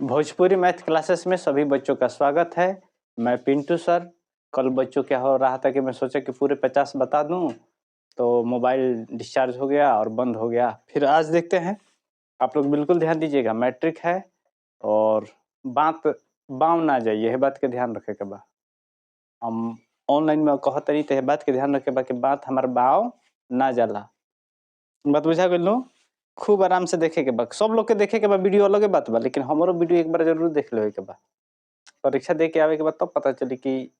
Bhojpuri math classes में सभी बच्चों का स्वागत है। मैं पिंटू सर। कल बच्चों क्या हो रहा था कि मैं सोचा कि पूरे 50 बता दूं, तो मोबाइल डिस्चार्ज हो गया और बंद हो गया। फिर आज देखते हैं। आप लोग बिल्कुल ध्यान दीजिएगा, मैट्रिक है और बात बाँव ना जाइए, यह बात के ध्यान रखे के बा। हम ऑनलाइन में कहत रही तो बात के ध्यान रखे बा कि बात हमार बाँव ना जाला। बात बुझा गइल नु? खूब आराम से देखे के बा। सब लोग के देखे के बा, वीडियो अलगे बात बा, लेकिन हमरो वीडियो एक बार जरूर देख लेवे के बा। परीक्षा दे के आवे के बाद तब पता चली कि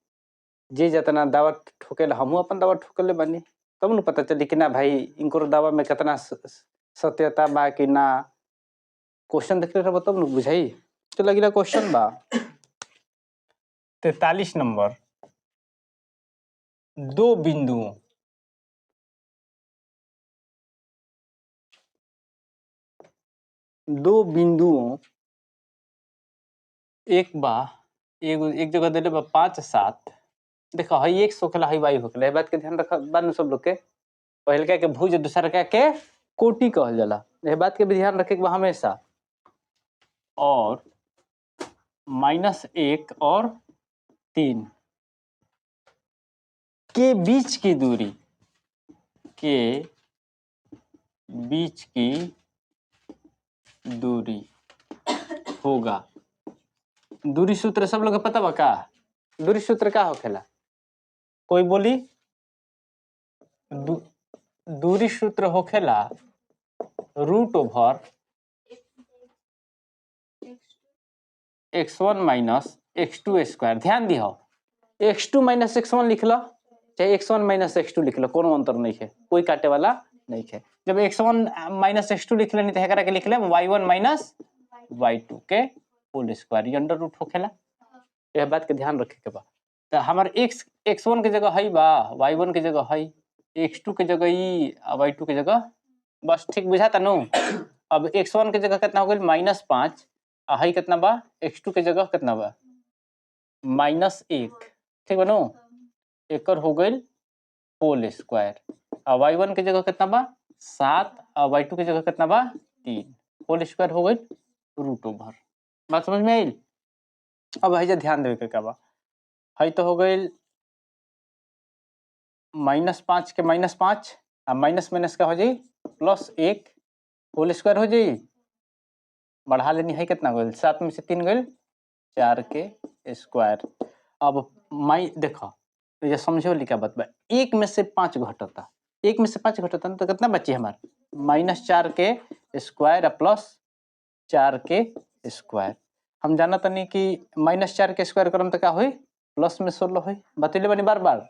जे जितना दावा ठोकेला हमहू अपन दावा ठोकले बानी, तब न पता चली कि ना भाई इनको दावा में कितना सत्यता बा कि ना। क्वेश्चन देखले रहबो तब न बुझाई। तो अगला क्वेश्चन बा 43 नंबर। दो बिंदुओं एक बा, एक जगह देले बा 5 7। देखो हई x होखेला, हई y होखेला। ए बात के ध्यान रख बा न सब लोग के। पहिलका के भुज, दूसरका के कोटि कहल जाला। ए बात के भी ध्यान रखे के बा हमेशा। और -1 और 3 के बीच की दूरी होगा। दूरी सूत्र सब लोग के पता बा का? दूरी सूत्र का होखेला? कोई बोली? दूरी सूत्र होखेला √/(x1 - x2)²। ध्यान दिहो, x2 - x1 लिख लो, चाहे x1 - x2 लिख लो, कोनो अंतर नहीं है, कोई काटे वाला नहीं है। जब x1 - x2 लिख लेनी तो एकरा के लिख ले y1 - y2 के होल स्क्वायर, ये अंडर रूट होखेला। यह बात के ध्यान रखे के बा। तो हमार x1 के जगह हई बा, y1 के जगह हई, x2 के जगह ई, y2 के जगह, बस ठीक बुझाता नु। अब x1 के जगह कितना हो गइल -5, आ हई कितना बा, x2 के जगह कितना बा -1, ठीक बा नु। एकर हो गइल होल स्क्वायर। आ y1 के जगह कितना बा 7, और y2 के जगह कितना बा 3, होल स्क्वायर हो गइल √/। बात समझ में आइल? अब हई ध्यान देवे के का बा। हई तो हो गइल -5 के -5, आ माइनस माइनस का हो जाई +1, होल स्क्वायर हो जाई। बढ़ा लेनी है कितना गइल, 7 में से 3 गइल 4 के स्क्वायर। अब देखो ये समझो लिखा बात बा, 1 में से 5 घटता, 1 में से 5 घटता तो कितना बची हमार -4 के स्क्वायर प्लस 4 के स्क्वायर। हम जाना तनी कि -4 के स्क्वायर करम तो का होई, प्लस में 16 होई। बतैले बानी बार बार।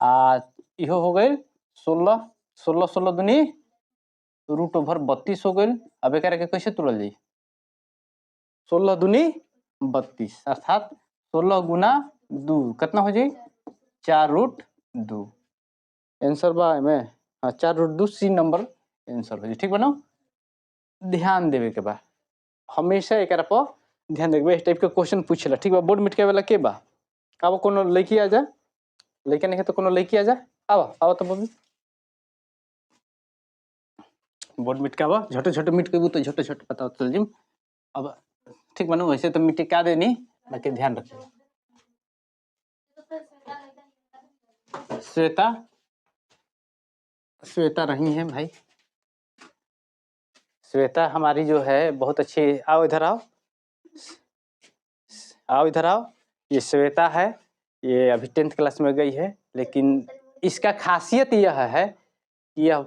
आ इहो हो गइल 16, 16 16 दूनी √/32 हो गइल। अब एकरा के कैसे तोड़ल जाई, 16 दूनी 32, अर्थात 16 गुना 2 कितना हो जाई 4√2। आंसर बा में 4√2 सी नंबर आंसर हो जाई। ठीक बनो, ध्यान देवे के बा हमेशा एकरा पर ध्यान देवे। इस टाइप के क्वेश्चन पूछेला, ठीक बा। बोर्ड मिटके वाला के बा? अब कोनो लड़की आ जा, लड़का नहीं है तो कोनो लड़की आ जा। आओ तो मम्मी, बोर्ड मिटकावा, छोटे छोटे मिटकेबू तो छोटे छोटे पता चल जिम। अब ठीक बनो, वैसे तो मिटका देनी, बाकी ध्यान रखिए। श्वेता, श्वेता रही है भाई। श्वेता हमारी जो है बहुत अच्छी। आओ इधर आओ, आओ इधर आओ। ये श्वेता है, ये अभी 10th क्लास में गई है, लेकिन इसका खासियत यह है कि यह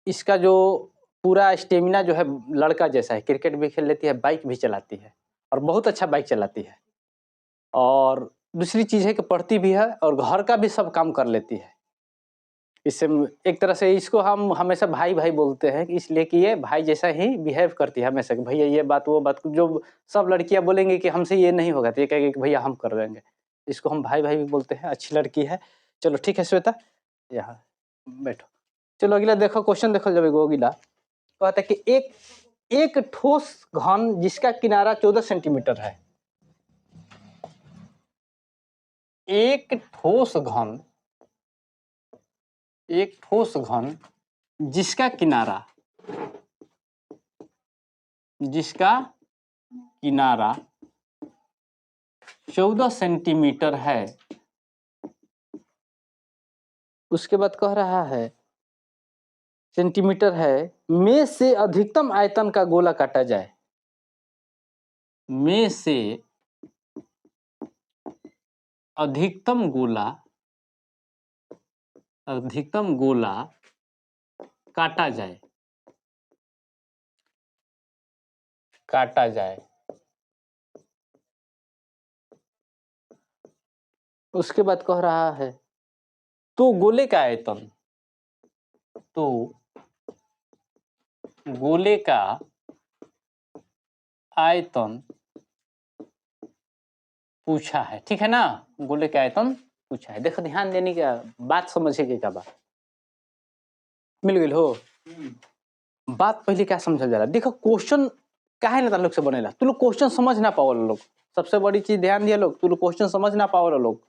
इसका जो पूरा स्टेमिना जो है लड़का जैसा है। क्रिकेट भी खेल लेती है, बाइक भी चलाती है, और बहुत अच्छा बाइक चलाती है। और दूसरी चीज़ है कि पढ़ती भी है और घर का भी सब काम कर लेती है। इससे एक तरह से इसको हम हमेशा भाई भाई बोलते हैं, इसलिए कि ये भाई जैसा ही बिहेव करती है हमेशा, कि भैया ये बात वो बात, जो सब लड़कियां बोलेंगी कि हमसे ये नहीं होगा तो ये कहेगी कि भैया हम कर देंगे। इसको हम भाई भाई भी बोलते हैं, अच्छी लड़की है। चलो ठीक है श्वेता, यहाँ बैठो। चलो अगला देखो, क्वेश्चन देखो। जब अगला कहता है कि एक ठोस घन जिसका किनारा 14 सेंटीमीटर है, एक ठोस घन जिसका किनारा 14 सेंटीमीटर है, उसके बाद कह रहा है सेंटीमीटर है, में से अधिकतम आयतन का गोला काटा जाए। में से अधिकतम गोला काटा जाए, उसके बाद कह रहा है तो गोले का आयतन पूछा है, ठीक है ना। गोले का आयतन पूछा है। देखो ध्यान देने का बात समझे के क्या बात मिल गई हो। बात पहले क्या समझल जाला, देखो क्वेश्चन काहे ना लोग से बनेला, तू लोग क्वेश्चन समझ ना पावल लोग, सबसे बड़ी चीज ध्यान दिया लोग, तू लोग क्वेश्चन समझ ना पावल लोग।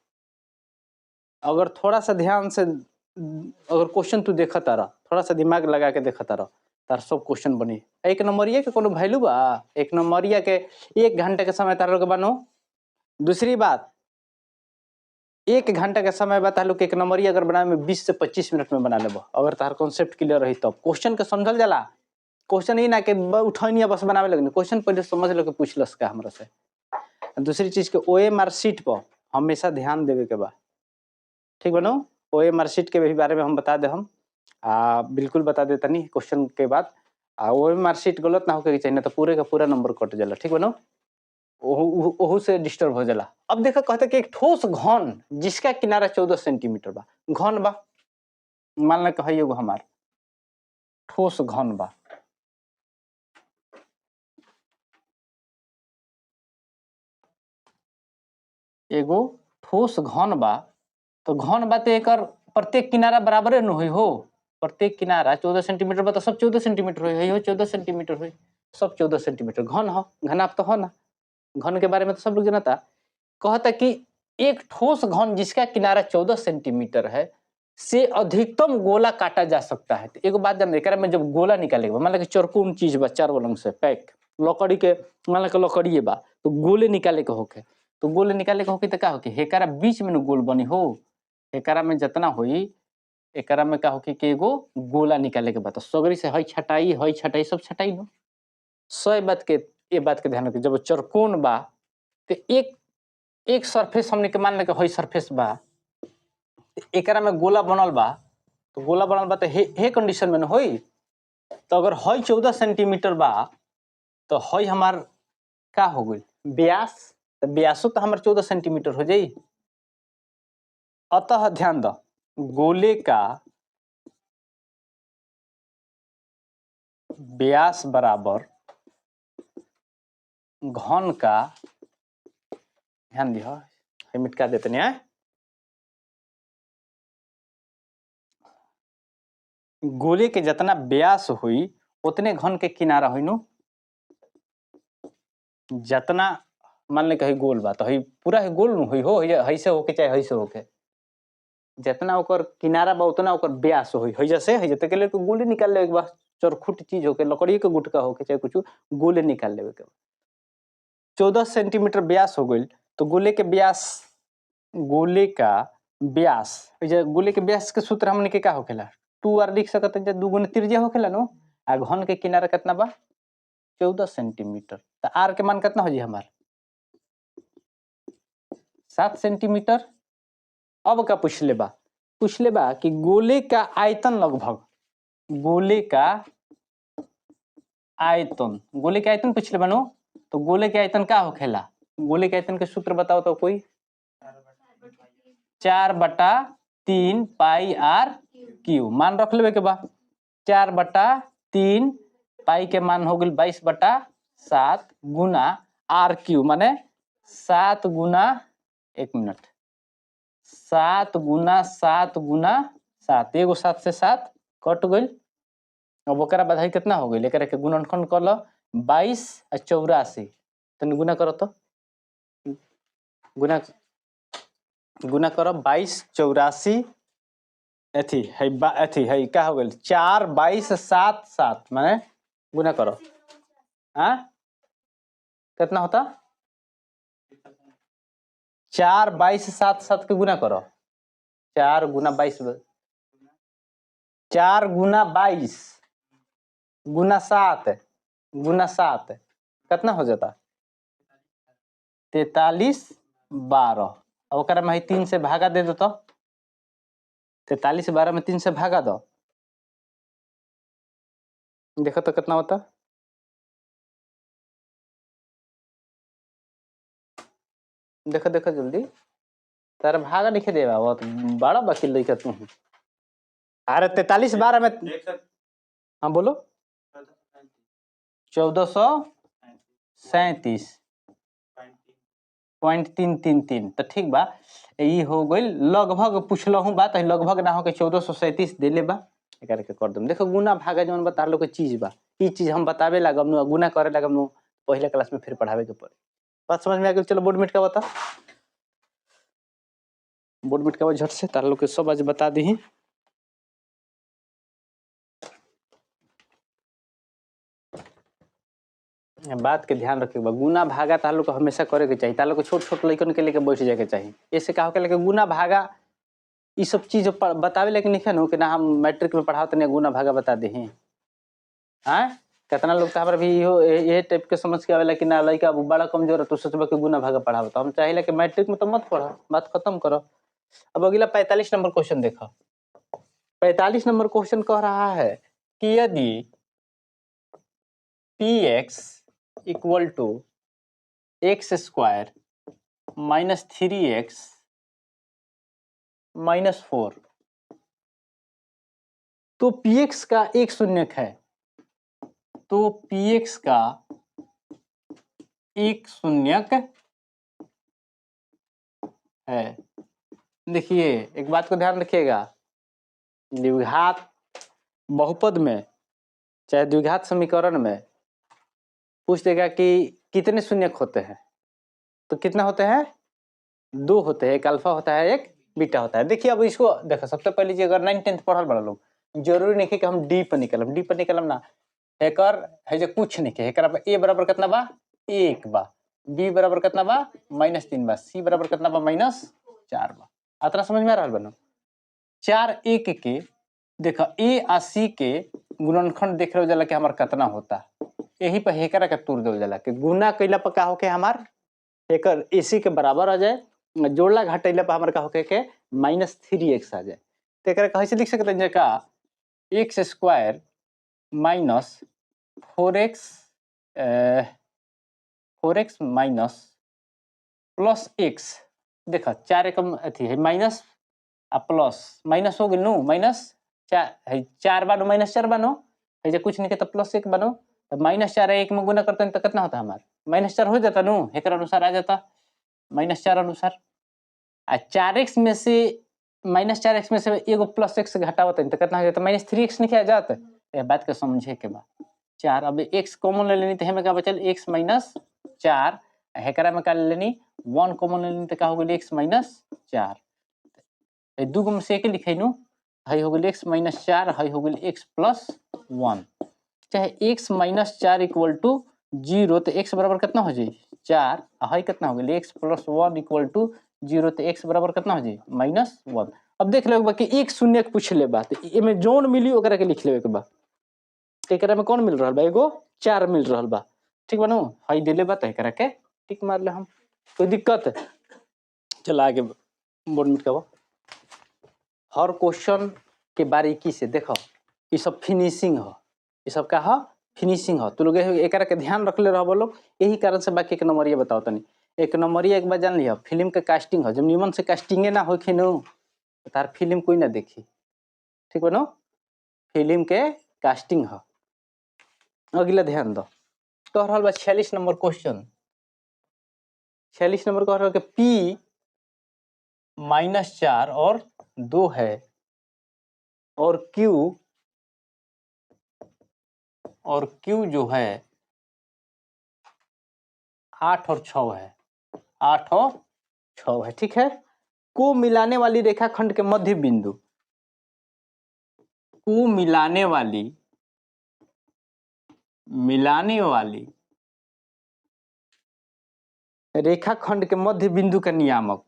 अगर थोड़ा सा ध्यान से अगर क्वेश्चन तू देखा तारा, थोड़ा सा दिमाग लगा के देखा तारा, तार सब क्वेश्चन बनी। एक नंबरिया के कोनो वैल्यू बा, एक नंबरिया के 1 घंटे के समय तारा लोग बनो। दूसरी बात 1 घंटे के समय बता लो कि एक नंबरिया अगर बनाए में 20 से 25 मिनट में बना लेबो, अगर तार कॉन्सेप्ट क्लियर रही तब। क्वेश्चन के समझल जाला, क्वेश्चन ही ना के उठनिया बस बनावे लगने, क्वेश्चन पहले समझ लो कि पूछलस का हमरा से। दूसरी चीज के ओएमआर शीट पर हमेशा ध्यान देवे के बा, ठीक बनो। ओएमआर शीट के भी बारे में हम बता दे, हम बिल्कुल बता देता नहीं क्वेश्चन के बाद। ओएमआर शीट गलत ना होके चाहिए, तो पूरे का पूरा नंबर कट जाला, ठीक बनो। ओहू से डिस्टर्ब हो जाला। अब देखो कहते कि एक ठोस घन जिसका किनारा 14 सेंटीमीटर बा, घन बा, मान ला कहिए एगो हमार ठोस घन बा, एगो ठोस घन बा, तो घन बा तो एकर प्रत्येक किनारा बराबर न होई हो। प्रत्येक किनारा 14 सेंटीमीटर बा तो सब 14 सेंटीमीटर होई हो, 14 सेंटीमीटर होई, सब 14 सेंटीमीटर घन हो, घनाप तो हो ना। घन के बारे में तो सब लोग जानता। कहता कि एक ठोस घन जिसका किनारा 14 सेंटीमीटर है से अधिकतम गोला काटा जा सकता है। तो एगो बात जान, एकरा में जब गोला निकालेगा, मान ला कि चरकोन चीज बा, चार रंग से पैक लकड़ी के, मान ला कि लकड़ी बा, तो गोले निकाले के होके, तो गोले निकाले के होके तो का होके, एकरा बीच में गोल बनी हो, एकरा में जितना होई, एकरा में का होके कि एगो गोला निकाले के बाद सगरी से हई छटाई सब छटाई नो। सौ बात के ये बात के ध्यान रखिए, जब चरकोन बा तो एक सरफेस हमने के मान ले के हई सरफेस बा, एकरा में गोला बनल बा, तो गोला बनल बा तो हे कंडीशन में न होई। तो अगर हई 14 सेंटीमीटर बा तो हई हमार का हो गई व्यास, तो व्यासो तो हमार 14 सेंटीमीटर हो जाई। अतः ध्यान दो, गोले का व्यास बराबर घन का, ध्यान दियो मिटका देते नहीं है, गोले के जितना व्यास हुई उतने घन के किनारा हुई नो। जितना मान ले कहीं गोल बा तो हई पूरा ही गोल हुई हो, हई से होके चाहे हई से होके, जितना ओकर किनारा बा उतना ओकर व्यास होई, हई जैसे हई जते के लिए गोले निकाल ले एक बार, चरखुट चीज होके, लकड़ी के गुटका होके चाहे कुछ, गोले निकाल लेवे के। 14 सेंटीमीटर व्यास हो गई, तो गोले के व्यास, गोले का व्यास, गोले के व्यास के सूत्र हमने के का होखेला 2r लिख सकते हैं, 2 गुना त्रिज्या होखेला नो, आ घन के किनारा कितना बा 14 सेंटीमीटर, तो r के मान कितना हो जी हमार 7 सेंटीमीटर। अब का पूछ ले बा कि गोले का आयतन लगभग, गोले का आयतन पूछ ले बनो, तो गोले के आयतन का होखेला, गोले के आयतन के सूत्र बताओ तो कोई, 4/3 पाई आर क्यू, मान रख लेवे के बा, 4/3 पाई के मान हो गई 22/7 गुना आर क्यू, माने 7 गुना 1 मिनट 7 गुना 7 गुना 7, एगो 7 से 7 कट गई। अब ओकरा बाद कितना हो गई, एकरा के गुणनखंड कर लो 22 और 84, तनी गुना करो तो, गुना करो 22 84 अथी है क्या हो गई 4 22 7 7, माने गुना करो, हाँ कितना होता 4 22 7 7 के गुना करो 4 गुना 22 4 गुना 22 गुना 7 गुना 7 कितना हो जाता 43 12 अब ओकरा में 3 से भागा दे दो तो 43 12 में 3 से भागा दो देखो तो कितना होता देखो देखो जल्दी तारा भागा लिखे देवा वो तो बड़ा वकील लिखा तू अरे 43 12 में हाँ बोलो 1437.333 तो ठीक बा ये हो गई लगभग पूछलहूँ बात लगभग ना हो के 1437 देले बा एकरा के कर दम देखो गुना भागा जौन बता लो के चीज बा ई चीज हम बतावे लागम नु गुना करे लागम नु पहले क्लास में फिर पढ़ावे के पड़े बात समझ में आ गई चलो बोर्ड मीट का बता बोर्ड मीट का झट से तार लोग के सब आज बता दी बात के ध्यान रखिएगा गुना भागा तार लोग को हमेशा करे के चाहिए तार लोग को छोट छोट लइकन के लेके बैठ जाए के चाहिए ऐसे कहा के लेके गुना भागा ये सब चीज बतावे लेकिन नहीं नो कि ना हम मैट्रिक में पढ़ाते नहीं गुना भागा बता दे हाँ कितना लोग तो भी ये टाइप के समझ के आवेला कि ना लड़का बड़ा कमजोर है तो सोचबा कि गुना भागा पढ़ाओ तो हम चाहिए कि मैट्रिक में तो मत पढ़ा बात खत्म करो अब अगला 45 नंबर क्वेश्चन देखो 45 नंबर क्वेश्चन कह रहा है कि यदि px equal to X square minus 3x minus 4 तो px का एक शून्यक है तो px का एक शून्यक है देखिए एक बात को ध्यान रखिएगा द्विघात बहुपद में चाहे द्विघात समीकरण में पूछ देगा कि कितने शून्यक होते हैं तो कितना होते हैं 2 होते हैं एक अल्फा होता है एक बीटा होता है देखिए अब इसको देखो सबसे पहले जी अगर 9 10th पढ़ल बड़ा लोग जरूरी नहीं कि हम डी पर निकलम ना एकर है जो कुछ नहीं के एकर ए बराबर कितना बा 1 बा बी बराबर कितना बा -3 बा सी बराबर कितना बा -4 बा अतरा समझ में आ रहा बनो 4 1 के देखो ए आ सी के गुणनखंड देख रहे जाला कि हमार कितना होता यही पर हेकरा के तोड़ देल जाला कि गुना कइला पर का होके हमार एकर एसी के बराबर आ जाए जोड़ला घटाइला पर हमार का होके के -3x आ जाए तो एकरा कैसे लिख सकते हैं का x square minus 4x minus plus x देखा 4 एकम अथी है माइनस आ प्लस माइनस हो गेल नु माइनस 4 बानो -4 बानो है जे कुछ नहीं के तो प्लस 1 बानो तो -4 1 में गुना करते हैं तो कितना होता हमार -4 हो जाता नु एकर अनुसार आ जाता -4 अनुसार आ 4x में से -4x में से एगो प्लस x घटावत है तो कितना हो जाता -3x नहीं आ जाता ये बात को समझे के बा 4 अब x कॉमन ले लेनी तो हमें का बचल x - 4 हेकरा में का ले लेनी 1 कॉमन ले लेनी तो का हो गेल x - 4 ए दू गो में से एक लिखे नु हई हो गेल x - 4 हई हो गेल x + 1 चाहे x - 4 = 0 तो x बराबर कितना हो जाई 4 हई कितना हो गेल x + 1 = 0 तो x बराबर कितना हो जाई -1 अब देख लेबे बा कि एक शून्य पूछ ले बा तो एमे जोन मिली ओकरा के लिख लेबे के बा एकरा में कौन मिल रहल बा एगो 4 मिल रहल बा ठीक बा नु हई देले बा त एकरा के टिक मार ले हम कोई दिक्कत चल आगे बोर्ड मिट का हर क्वेश्चन के बारीकी से देखो ये सब फिनिशिंग हो ये सब का हो फिनिशिंग हो तू लोग एकरा के ध्यान रख ले रहबो लोग यही कारण से बाकी एक नंबर ये बताओ तनी एक नंबर ये एक बार जान लियो फिल्म के कास्टिंग हो जब निमन से कास्टिंगे ना होखे नु तार फिल्म कोई ना देखी ठीक बनो फिल्म के कास्टिंग हो अगला ध्यान दो कह रहल बा 46 नंबर क्वेश्चन 46 नंबर कह रहल के p -4 और 2 है और q जो है 8 और 6 है 8 और 6 है ठीक है को मिलाने वाली रेखाखंड के मध्य बिंदु को मिलाने वाली रेखाखंड के मध्य बिंदु का नियामक,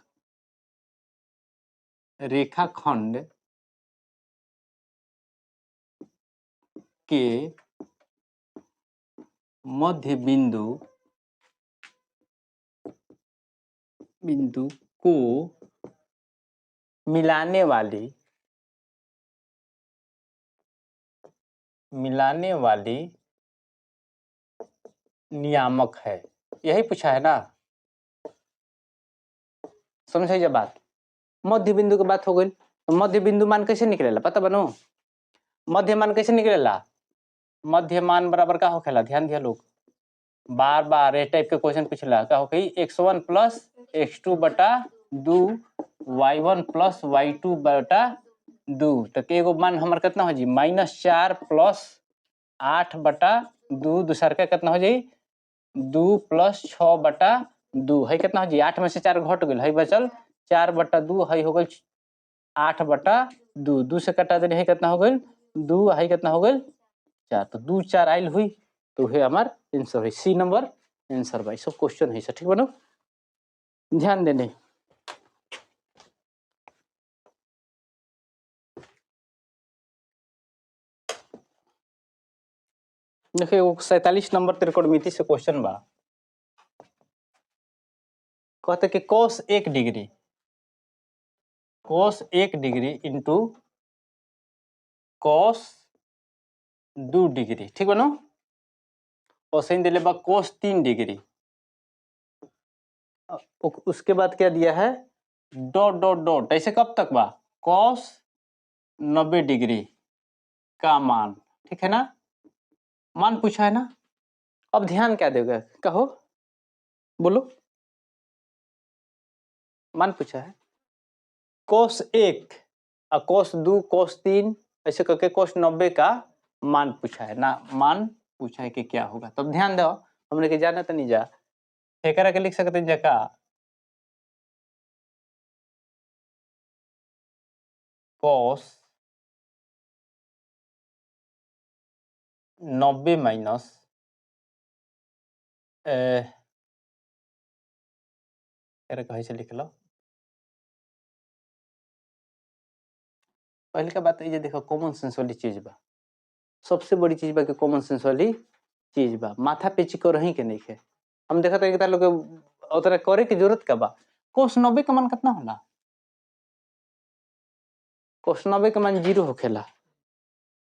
रेखाखंड के मध्य बिंदु को मिलाने वाली नियामक है। यही पूछा है ना, समझे ये बात। मध्य बिंदु की बात हो गई, तो मध्य बिंदु मान कैसे निकलेला पता बनो? मध्य मान कैसे निकलेला? मध्य मान बराबर का होखेला, ध्यान दिया लोग, बार बार ये टाइप के क्वेश्चन पूछला का हो गई x1 प्लस x2 बटा 2 y1 प्लस y2 बटा 2, तो एगो मान हमार कितना हो जी -4 प्लस 8 बटा 2, दूसर का कितना हो जाई 2 प्लस 6 बटा 2 है, कितना हो जी 8 में से 4 घट गई है, बचल 4 बटा 2 है, हो गई 8 बटा 2, 2 से कटा देने है, कितना हो गई 2 है, कितना हो गई 4, तो 2 4 आयल हुई, तो है हमार आंसर है सी नंबर आंसर भाई। सब क्वेश्चन है ठीक बनो, ध्यान देने। देखिए 47 नंबर त्रिकोणमिति से क्वेश्चन बा, कहते कि cos 1 degree into cos 2 degree, ठीक बनो, और सही दिले बा cos 3 डिग्री, उसके बाद क्या दिया है डॉट डॉट डॉट, ऐसे कब तक बा cos 90 डिग्री का मान, ठीक है ना, मान पूछा है ना। अब ध्यान क्या देगा, कहो बोलो, मान पूछा है cos 1 और cos 2 cos 3 ऐसे करके cos 90 का मान पूछा है ना, मान पूछा है कि क्या होगा। तब ध्यान दो, हमने के जाना तो नहीं जा फेकरा के लिख सकते हैं जका cos 90 माइनस कहे से लिख लो। पहले का बात है, ये देखो कॉमन सेंस वाली चीज बा, सबसे बड़ी चीज बा कि कॉमन सेंस वाली चीज बा, माथा पे चिको रही के नहीं है। हम देखा था कि लोग उतना करे की जरूरत का बा। cos 90 का मान कितना होला, cos 90 का मान 0 होखेला,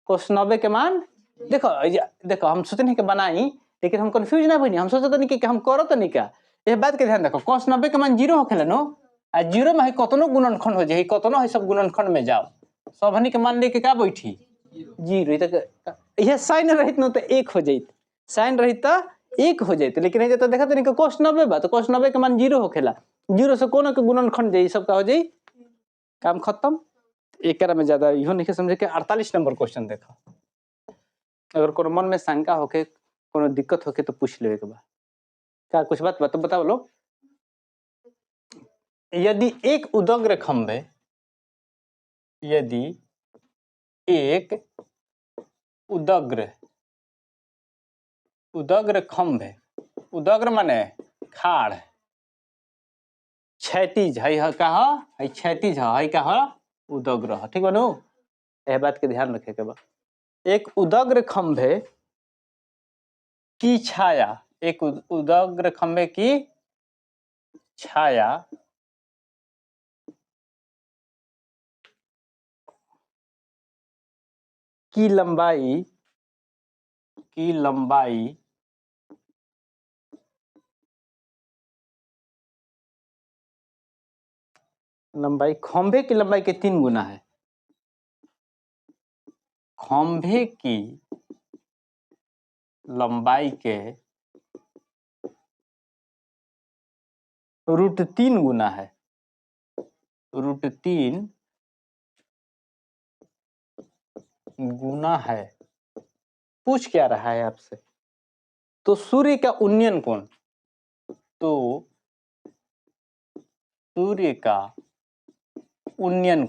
cos 90 के मान देखो हम सोचते नहीं कि बनाई, लेकिन हम कंफ्यूज ना बनी, हम सोचते नहीं कि हम करो तो नहीं क्या, ये बात के ध्यान रखो, cos 90 के मान 0 होखेला नो, आ 0 में है कतनो गुणनखंड हो जाए, कतनो है सब गुणनखंड में जाओ, सब हनी के मान लेके का बैठी 0, तक यह साइन रहित न तो 1 हो जाइत, साइन रहित तो 1 हो जाइत, लेकिन ये तो देखा नहीं कि cos 90 बा, तो cos 90 के मान 0 होखेला, 0 से कोनो के गुणनखंड जाई, सब का हो जाई, काम खत्म। एक में ज्यादा इहो नहीं समझे के 48 नंबर क्वेश्चन देखो, अगर कोनो मन में शंका होके कोनो दिक्कत होके तो पूछ लेवे के बा, क्या कुछ बात बताओ लोग। यदि एक उदग्र खंभे, यदि एक उदग्र खंभे, उदग्र माने खाड़, क्षैतिज है कहा है, क्षैतिज है कहा उदग्र, ठीक बनो, यह बात के ध्यान रखे के बा। एक उदग्र खंभे की छाया, एक उदग्र खंभे की छाया की लंबाई खंभे की लंबाई के 3 गुना है, खंभे की लंबाई के √3 गुना है, √3 गुना है। पूछ क्या रहा है आपसे, तो सूर्य का उन्नयन कोण, तो सूर्य का उन्नयन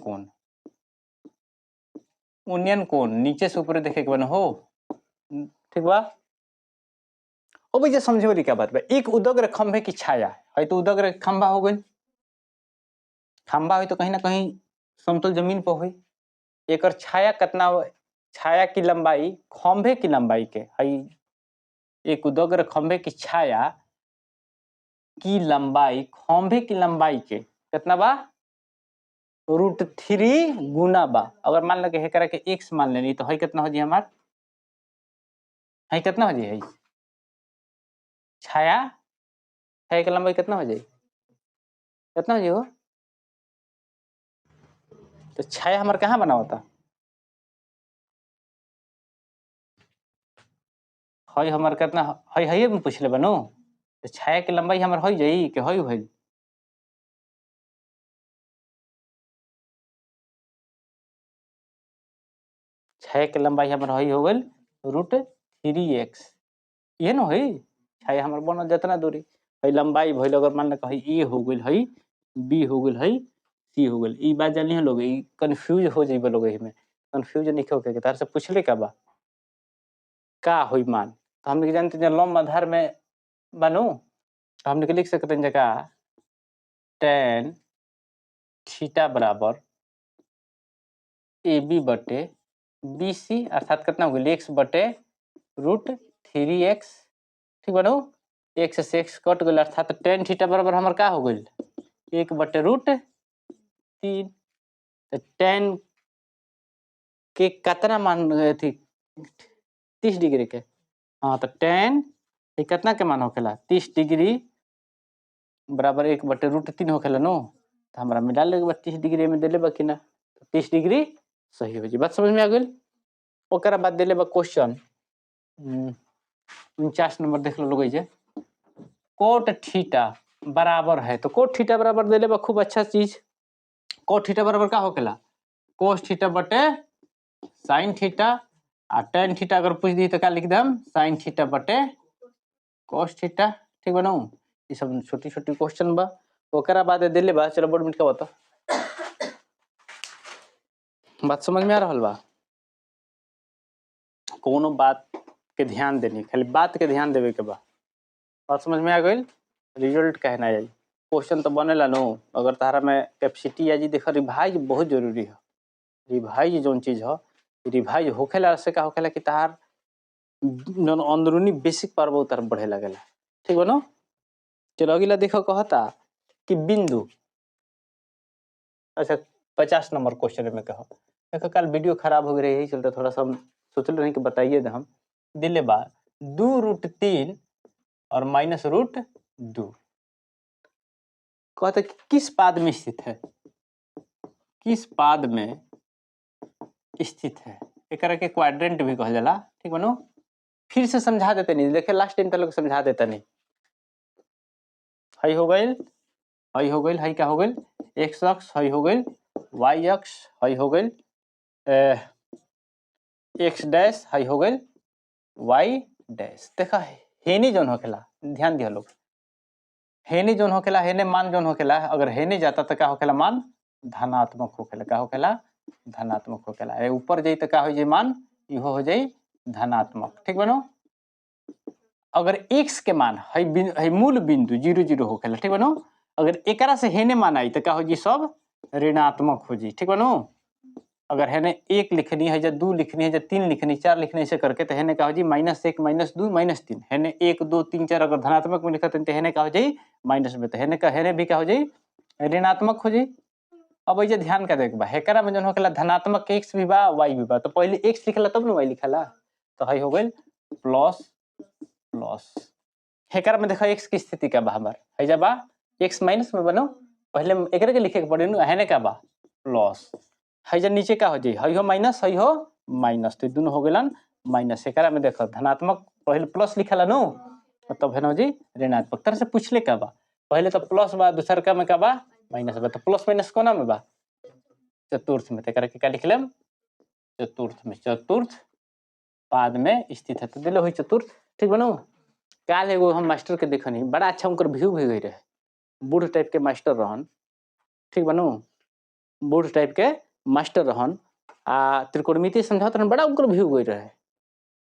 कोण नीचे से ऊपर देखे के बना हो, ठीक बा। अब ये समझे वाली क्या बात बा, एक उदग्र खंभे की छाया, है तो उदग्र खंबा हो गई, खंबा हो तो कहीं ना कहीं समतल जमीन पर हो। एक छाया कितना, छाया की लंबाई खंभे की लंबाई के है, एक उदग्र खंभे की छाया की लंबाई खंभे की लंबाई के कितना बा, √3 गुना बा। अगर मान लो कि एकरा के x मान लेनी तो है कितना हो जी हमार, है कितना हो जी, है छाया है के लंबाई कितना हो जाए, कितना हो जी हो, तो छाया हमार कहाँ बना होता, है हमार कितना है में पूछ ले बनो, तो छाया की लंबाई हमार हो जाई कि है, छाया की लंबाई हमार हो गई √3x, ये न है छाया हमार बनल जितना दूरी है लंबाई भइल, अगर मान लो कहीं ए हो गई है, बी हो गई है, सी हो गई, ई बात जानी लोग, कंफ्यूज हो जाइए लोग, में कंफ्यूज नहीं होके के तार से पूछले का बा का हुई मान। तो हम जानते हैं लंब आधार में बनो, तो हम लिख सकते हैं जगह tan थीटा बराबर ए बी बटे बी सी, अर्थात कितना हो गई x बटे √3x, ठीक बनो, x से x कट गई, अर्थात tan थीटा बराबर हमार का हो गई 1 बटे √3। तो tan के कितना मान थी 30 डिग्री के, हाँ तो tan कितना के मान होखेला 30 डिग्री बराबर 1 बटे √3 होखेला नो, तो हमारा मिला लेगा 30 डिग्री में देले बा कि ना, 30 डिग्री सही हो जी। बात समझ में आ गई। ओकरा बाद देले बा क्वेश्चन 49 नंबर देख लो लोग, कोट थीटा बराबर है, तो कोट थीटा बराबर देले बा खूब अच्छा चीज, कोट थीटा बराबर का होखेला कोस थीटा बटे साइन थीटा, और टेन थीटा अगर पूछ दी तो क्या लिख दम साइन थीटा बटे कोस थीटा, ठीक बनो, ये सब छोटी छोटी क्वेश्चन बा। ओकरा बाद देले बा, चलो बोर्ड मिनट का बता, बात समझ में आ रहा बा, कोनो बात के ध्यान देनी, खाली बात के ध्यान देवे के बा, बात समझ में आ गई। रिजल्ट कहना है क्वेश्चन तो बनेला नो, अगर तारा में कैपेसिटी है जी, देखो रिवाइज बहुत जरूरी है, रिवाइज जोन चीज है, रिवाइज होखेला से का होखेला कि तार अंदरूनी बेसिक पावर बहुत तरफ बढ़े लगेला, ठीक बनो। चलो अगला देखो कहता कि बिंदु, अच्छा 50 नंबर क्वेश्चन में कहो, देखो कल वीडियो खराब हो गई यही चलते थोड़ा सा हम सोच रहे हैं कि बताइए हम, दिले बा 2√3 और -√2, कहते किस पाद में स्थित है, किस पाद में स्थित है, एक के क्वाड्रेंट भी कहा जाला, ठीक बनो। फिर से समझा देते नहीं, देखे लास्ट टाइम तक समझा देता नहीं, हई हो गई, हई हो गई, हई क्या हो गई एक्स अक्ष, हई हो गई वाई अक्ष, हई हो गई एक्स डैश, हई हो गई वाई डैश। देखा हेनी जोन होखेला, ध्यान दिया लोग, हेनी जोन होखेला, हेने मान जोन होखेला, अगर हेने जाता तो क्या होखेला मान धनात्मक होखेला, क्या होखेला धनात्मक होखेला, ऊपर जाई तो क्या हो जाई मान इहो हो जाई धनात्मक, ठीक बनो। अगर x के मान है मूल बिंदु 0,0 होखेला, ठीक बनो, अगर एकरा से हेने मान आई तो क्या हो जी सब ऋणात्मक हो जी, ठीक बनो। अगर हेने 1 लिखनी है या 2 लिखनी है या 3 लिखनी 4 लिखनी ऐसे करके, तो हेने क्या हो जी -1 -2 -3, हेने 1 2 3 4 अगर धनात्मक में लिखा तो हेने क्या हो जाई माइनस में, तो हेने भी क्या हो जाई ऋणात्मक हो जाई। अब ये ध्यान का देख बा, हेकरा में जन होखेला धनात्मक x भी बा y भी बा, तो पहले x लिखला तब न y लिखला, तो हई हो गइल प्लस प्लस, हेकरा में देखा x की स्थिति क्या बा हमार, है जा बा x माइनस में बनो, पहले एकरे के लिखे के पड़े न, हेने का बा प्लस, है जा नीचे का हो जाई हई हो माइनस, हई हो माइनस, तो दोनों हो गेलन माइनस, एकरा में देखो धनात्मक पहले प्लस लिखला नो, तब है ना जी ऋणात्मक, तरह से पूछले का बा, पहले तो प्लस बा, दूसर का में का बा माइनस बा, तो प्लस माइनस कोना में बा चतुर्थ में, तेकरा के क्या लिख लेम चतुर्थ में, चतुर्थ पाद में स्थित है, तो दिले हुई चतुर्थ, ठीक बनो। काल एगो हम मास्टर के देखनी, बड़ा अच्छा उनकर व्यू भी गई रहे, बूढ़ टाइप के मास्टर रहन, ठीक बनो, बूढ़ टाइप के मास्टर रहन, आ त्रिकोणमिति समझात रहन, बड़ा उनकर व्यू गई रहे।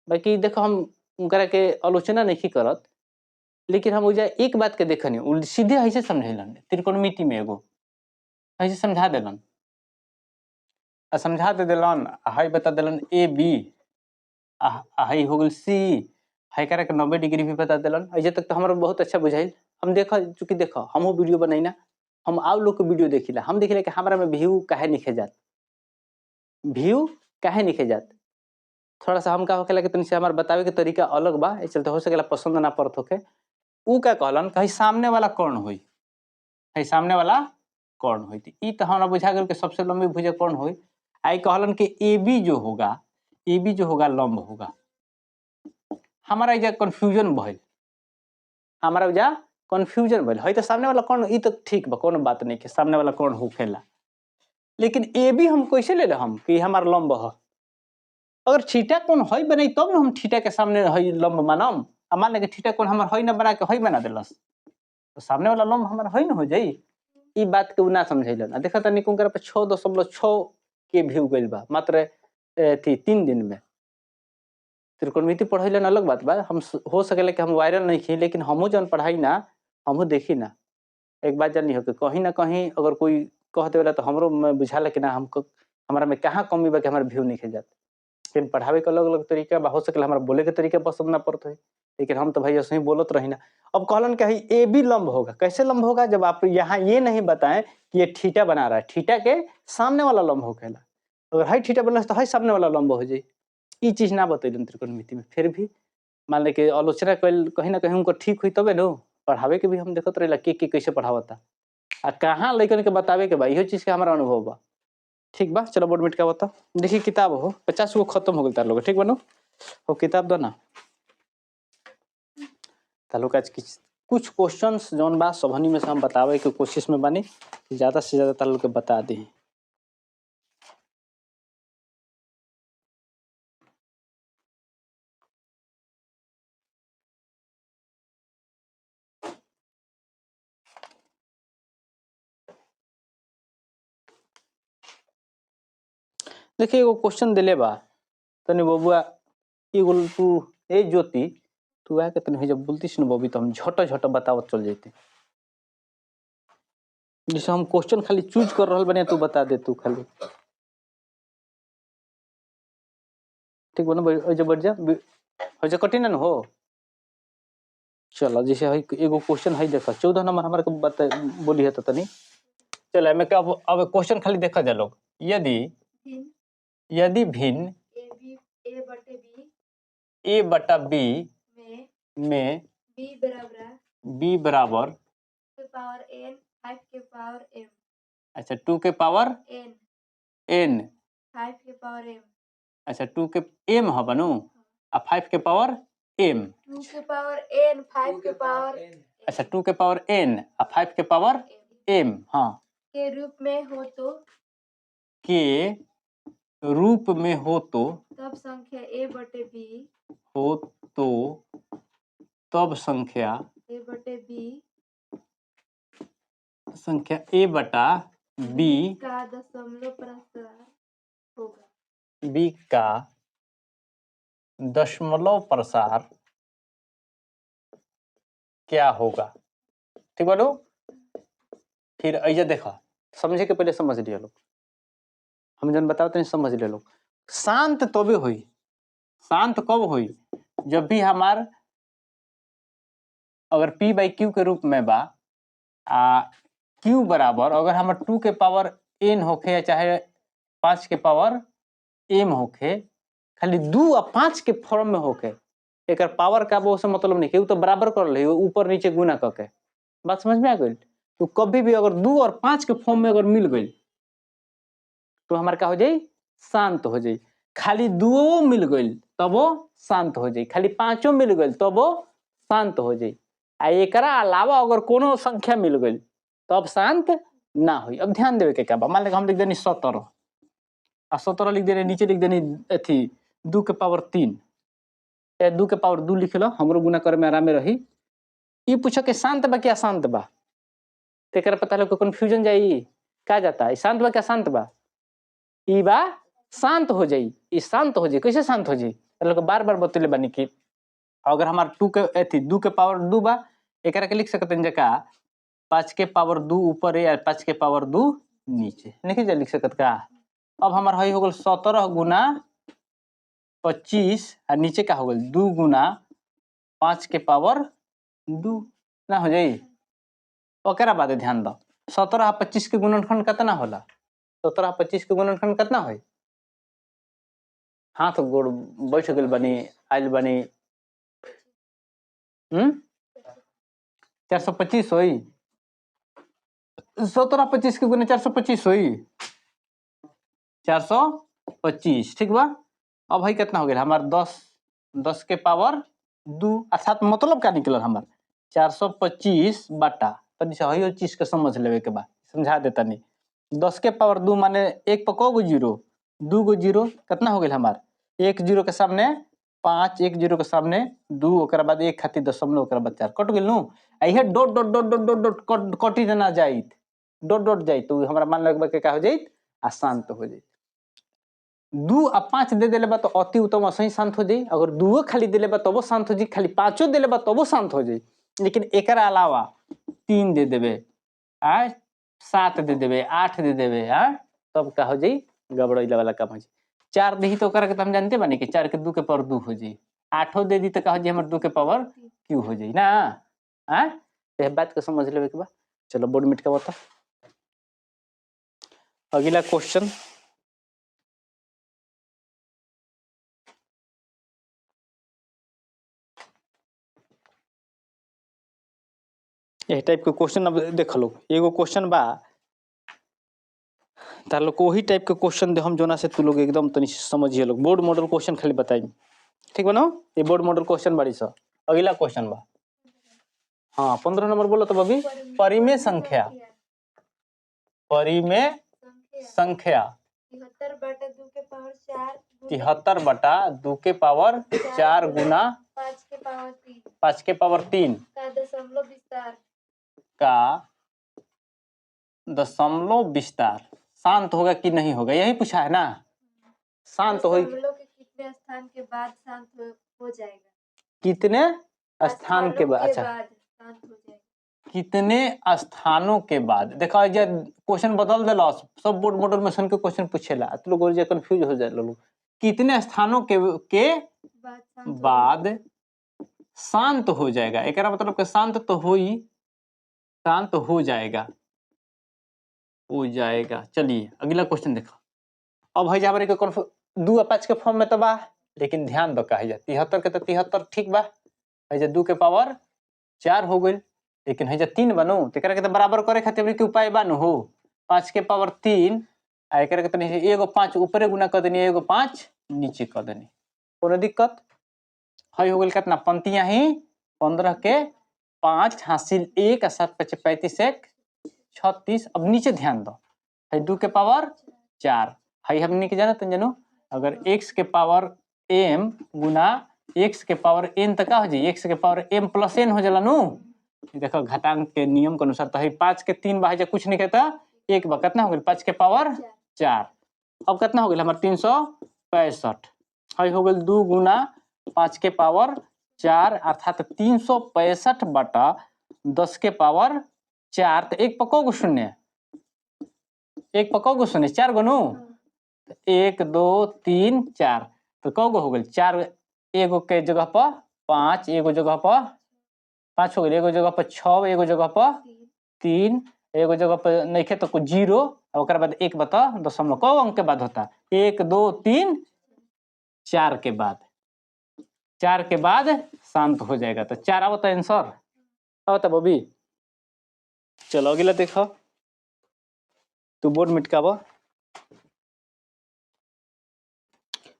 बाकी देखो हम उनकरा के आलोचना नहीं करत, लेकिन हम उजा एक बात के देखनी सीधे ऐसे समझेलन त्रिकोणमिति में एगो ऐसे समझा देलन समझा दे देलन हाई बता देलन ए बी हाई हो गल सी हाई करे के 90 डिग्री भी बता देलन ऐसे तक तो हमारा बहुत अच्छा बुझाइल हम देखा चूंकि देखो हम वीडियो बनाइना हम आउ लोग के वीडियो देखिला हम देखिला कि हमारा में व्यू काहे निखे जात व्यू काहे निखे जात थोड़ा सा हम का होखेला कि तनी से हमार बतावे के तरीका अलग बा ए चलते हो सकेला पसंद ना पड़त होखे ऊ का कहलन कहीं सामने वाला कौन होई है सामने वाला कौन होई ई तो हमरा बुझा गेल कि सबसे लंबी भुजा कौन होई आई कहलन कि AB जो होगा लंब होगा हमारा इजा कंफ्यूजन भइल हमारा इजा कंफ्यूजन भइल है तो सामने वाला कौन ई तो ठीक बा कोनो बात नहीं के सामने वाला कौन होखेला लेकिन AB हम कैसे ले हम कि हमार लंब ह अगर थीटा कौन है बने तब न हम थीटा के सामने है लंब मानम आ मान ले कि थीटा कौन हमर है न बना के है बना देलस तो सामने वाला लंब हमर है न हो जाई ई बात के ना समझैलन देखा तनी कुनकर पे 6.6 के व्यू गइल बा मात्र 3 दिन में त्रिकोणमिति पढ़ैलन अलग बात बा हम हो सकेला कि हम वायरल नहीं की लेकिन हमहू जन पढ़ाई ना हमहू देखी ना एक बात जानी हो कि कहीं ना कहीं अगर कोई कह देला तो हमरो में बुझाला कि ना हमको हमारा में कहाँ कमी बा कि हमारा व्यू नहीं जात लेकिन पढ़ावे के अलग अलग तरीका बा हो सकेला हमारा बोले के तरीका पसंद ना पड़त है लेकिन हम तो भाई ऐसे ही बोलत रही ना अब कहलन कि ए बी लंब होगा कैसे लंब होगा जब आप यहाँ ये नहीं बताएं कि ये थीटा बना रहा है थीटा के सामने वाला लंब होखेला अगर है थीटा बनल तो है सामने वाला लंब हो जाए ई चीज ना बतैलन त्रिकोणमिति में फिर भी मान ले कि आलोचना कहीं ना कहीं उनको ठीक हुई तबे न पढ़ावे के भी हम देखत रहिला के कैसे पढ़ावता आ कहाँ लइकन के बतावे के बा इहो चीज के हमारा अनुभव बा ठीक बा चलो बोर्ड मिट का बता देखिए किताब हो 50 गो खत्म हो गल तार लोग ठीक बनो हो किताब दो ना तालो का कुछ क्वेश्चंस जौन बा सबनी में से हम बतावे के कोशिश में बानी ज्यादा से ज्यादा तालो के बता दी देखिए एगो क्वेश्चन दिले बा तनी बबुआ एगो तू ए ज्योति तू आके तनी जब बोलतीस न बबी तो हम झट झट बतावत चल जैते जैसे हम क्वेश्चन खाली चूज कर रहल बने तू बता दे तू खाली ठीक बनो जब बढ़ जा हो जा कठिन न हो चलो जैसे है एगो क्वेश्चन है देखा 14 नंबर हमारे को बता बोली है तो तनी चलो मैं क्या अब क्वेश्चन खाली देखा जा लोग यदि भिन्न ए बटा बी में बी बराबर अच्छा 2 के पावर n 5 के पावर m अच्छा 2 के m ह बनू आ 5 के पावर m 2 के पावर n 5 के पावर अच्छा 2 के पावर n आ 5 के पावर m हाँ के रूप में हो तो तब संख्या a बटे b हो तो तब संख्या a बटे b संख्या a बटा b का दशमलव प्रसार होगा b का दशमलव प्रसार क्या होगा ठीक बोलो फिर ऐसे देखा समझे के पहले समझ लिया लोग हम जन बताते हैं समझ ले लोग शांत तबे हुई शांत कब हुई जब भी हमार अगर p बाई क्यू के रूप में बा q बराबर अगर हमार 2 के पावर n होखे चाहे 5 के पावर m होखे खाली 2 और 5 के फॉर्म में होखे एक पावर का वो से मतलब नहीं के तो बराबर कर ले ऊपर नीचे गुना करके बात समझ में आ गई तो कभी भी अगर 2 और 5 के फॉर्म में अगर मिल गई तो हमारे का हो जाए शांत हो जाए खाली 2 मिल गई तब वो शांत हो जाए खाली 5 मिल गई तब वो शांत हो जाए आ एकरा अलावा अगर कोनो संख्या मिल गई तब शांत ना हुई अब ध्यान देवे के क्या बा मान ले हम लिख देनी 17 आ 17 लिख देने नीचे लिख देनी अथी 2 के पावर 3 या 2 के पावर 2 लिख लो हमरो गुना करे में आराम में रही ये पूछो कि शांत बा क्या शांत बा तेकर पता लोग कंफ्यूजन जाई का जाता है शांत बा क्या शांत बा ई बा शांत हो जाई ई शांत हो जाई कैसे शांत हो जाई लोग बार बार बतले बानी कि अगर हमार 2 के 2 के पावर 2 बा एकरा के लिख सकते हैं जका 5 के पावर 2 ऊपर या 5 के पावर 2 नीचे नहीं जा लिख सकत का। अब हमार हई हो गल 17 गुना 25 और नीचे का हो गल 2 गुना 5 के पावर 2 ना हो जाई। ओकरा बाद ध्यान दो 17 और 25 के गुणनखंड कितना होला। 17 और 25 के गुणनखंड कितना होई। हाथ गोड़ बैठ गल बनी आइल बनी 425 होई। 17 25 के गुने 425 होई 425 ठीक बा। अब हई कितना हो गया हमार 10 के पावर 2 अर्थात मतलब क्या निकलल हमार 425 बटा तनी से हई चीज के समझ लेवे के बा समझा देता नहीं। 10 के पावर 2 माने एक पर को जीरो 2 गो जीरो कितना हो गया हमार एक जीरो के सामने 5 एक जीरो के सामने 2 ओकरा बाद एक खातिर दशमलव ओकरा बाद 4 कट गेल नु। इहे dot dot dot dot dot dot कटी ना जाइत डॉट डॉट जाइत तो हमरा मान लगबा के का हो जाइत अशांत हो जाइत। 2 आ 5 दे देले बा तो अति उत्तम असही शांत हो जाई। अगर 2 खाली देले बा तबो शांत हो जाई खाली 5 देले बा तबो शांत हो जाई। लेकिन एकरा अलावा 3 दे देबे आ 7 दे देबे 8 दे देबे आ तब का हो जाई गड़बड़ैला वाला काम हो जाई। 4 देही तो ओकरा के हम जानते बानी कि 4 के 2 के पावर 2 हो जाई। 8 दे दी तो का हो जाई हमर 2 के पावर क्यू हो जाई ना। हां ये बात को समझ लेवे के बा। चलो बोर्ड मिट का बता। अगला क्वेश्चन यही टाइप के क्वेश्चन अब देख लो एगो क्वेश्चन बा तार लोग को वही टाइप के क्वेश्चन दे हम जोना से तू लोग एकदम तनी समझिए लोग बोर्ड मॉडल क्वेश्चन खाली बताई ठीक बा ना। ये बोर्ड मॉडल क्वेश्चन बाड़ी सा। अगला क्वेश्चन बा हाँ 15 नंबर बोलो तो बबी परिमेय संख्या 73 बटा 2 के पावर 4 गुना 5 के पावर 3 का दशमलव विस्तार शांत होगा कि नहीं होगा यही पूछा है ना। शांत हो कितने स्थान के बाद शांत हो जाएगा। कितने स्थान के बाद अच्छा शांत हो जाएगा कितने स्थानों के बाद देखो जे क्वेश्चन बदल देला सब बोर्ड मॉडल में सन के क्वेश्चन पूछेला तो लोग जे कंफ्यूज हो जाए लोग कितने स्थानों के बाद शांत हो जाएगा। एकरा मतलब के शांत तो शांत हो जाएगा चलिए अगला क्वेश्चन देखो। अब है जाबरे के 2 और 5 के फॉर्म में तो बा लेकिन ध्यान दो कहे जा 73 के तो 73 ठीक बा है जे 2 के पावर 4 हो गइल लेकिन है जे 3 बनू तो एकरा के तो बराबर करे खातिर के उपाय बानू हो 5 के पावर 3 आ एकरा के तनी एगो 5 ऊपरे गुना कर देनी एगो 5 नीचे कर देनी कोनो दिक्कत है हो गइल कितना पंक्तियां ही 15 के 5 हासिल 1 और 7 5 35 1 36। अब नीचे ध्यान दो है 2 के पावर 4 है हमनी के जानत जानू अगर x के पावर m गुना x के पावर n तक हो जाई x के पावर m प्लस n हो जाला नु। देखो घातांक के नियम के अनुसार तो है 5 के 3 बा जे कुछ नहीं कहता एक बा कितना हो गइल 5 के पावर 4 अब कितना हो गइल हमर 365 है हो गइल 2 गुना 5 के पावर 4 अर्थात 365 बटा 10 के पावर 4 तो एक पको गो शून्य एक पको गो शून्य 4 गो नु 1 2 3 4 तो कौ गो हो गइल 4 एगो के जगह पर 5 एगो जगह पर 5 हो गइल एगो जगह पर 6 एगो जगह पर 3 एगो जगह पर नहीं खे तो कुछ 0 और बाद 1 बता दशमलव कौ अंक के बाद होता 1 2 3 4 के बाद शांत हो जाएगा तो 4 आवता आंसर आवता बबी। चलो अगला देखो तू बोर्ड मिटकावा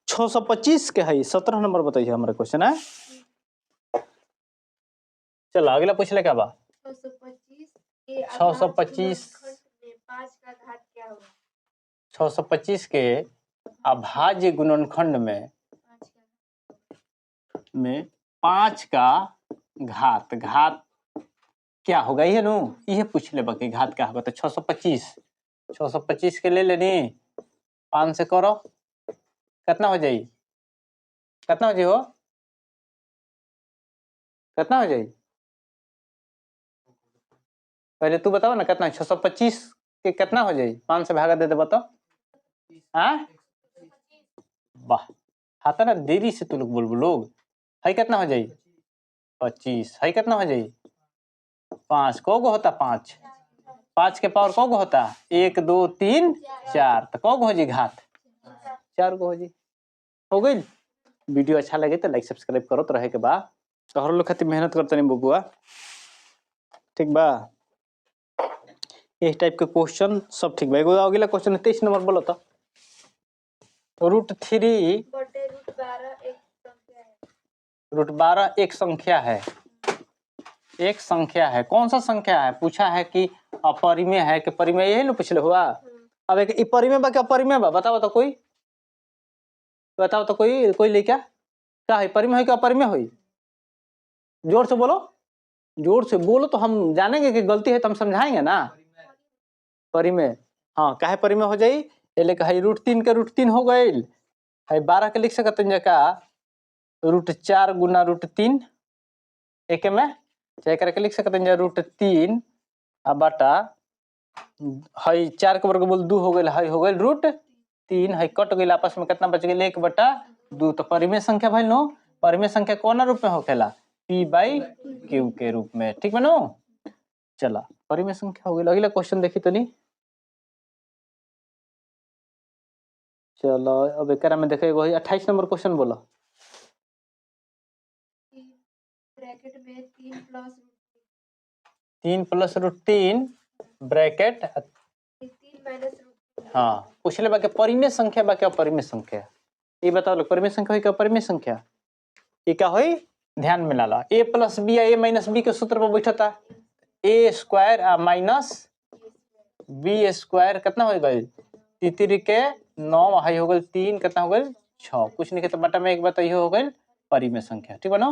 625 के है 17 नंबर बताइए हमारा क्वेश्चन है। चलो अगला पूछ ले क्या बा 625 625 के अभाज्य गुणनखंड में 5 का घात क्या होगा ये नु ये पूछ ले बाकी घात क्या होगा तो 625 के ले लेनी 5 से करो कितना हो जाई कितना हो जाई पहले तू बताओ ना कितना 625 के कितना हो जाई 5 से भागा दे दे बताओ। हाँ वाह हाथा ना देरी से तू लोग बोल लोग है कितना हो जाई 25 है कितना हो जाई 5 को गो होता 5 5 के पावर को गो होता 1 2 3 4 तो को गो हो जी घात 4 गो हो जी हो गई। वीडियो अच्छा लगे तो लाइक सब्सक्राइब करो तो रहे के बा तो हर लोग खातिर मेहनत करते नहीं बबुआ ठीक बा। इस टाइप के क्वेश्चन सब ठीक बा। एगो अगला क्वेश्चन 23 नंबर बोलो तो √3 बटे √12 एक संख्या है एक संख्या है कौन सा संख्या है पूछा है कि अपरिमेय है कि परिमेय यही ना पिछले हुआ। अब एक परिमेय बा कि अपरिमेय बा बताओ तो कोई बताओ तो कोई लेके क्या है परिमेय है कि अपरिमेय हुई जोर से बोलो जोर से बोलो तो हम जानेंगे कि गलती है तो हम समझाएंगे ना। परिमेय हाँ काहे परिमेय हो जाई एले कहे √3 के √3 हो गई है 12 के लिख सकते जका √4 गुना √3 एक में चाहे करके लिख सकते हैं √3 आ बटा है 4 के वर्गमूल 2 हो गई है हो गई √3 है कट गई आपस में कितना बच गई 1/2 तो परिमेय संख्या भाई नो परिमेय संख्या कौन रूप में होखेला P/Q के रूप में ठीक बनो। चला परिमेय संख्या हो गई। अगला क्वेश्चन देखी तो नहीं चलो अब एक में देखे 28 नंबर क्वेश्चन बोलो। ब्रैकेट में 3 प्लस √3 ब्रैकेट 3 - हाँ पूछ ले बाकी परिमेय संख्या बाकी अपरिमेय संख्या ये बताओ लोग परिमेय संख्या हुई क्या अपरिमेय संख्या ये क्या हुई ध्यान में ला ला a + b या a - b के सूत्र पर बैठता a² माइनस b² कितना हो गई तितरी के 9 हाई हो गई 3 कितना हो गई 6 कुछ नहीं के तो बटा में एक बात ये हो गई परिमेय संख्या ठीक बनो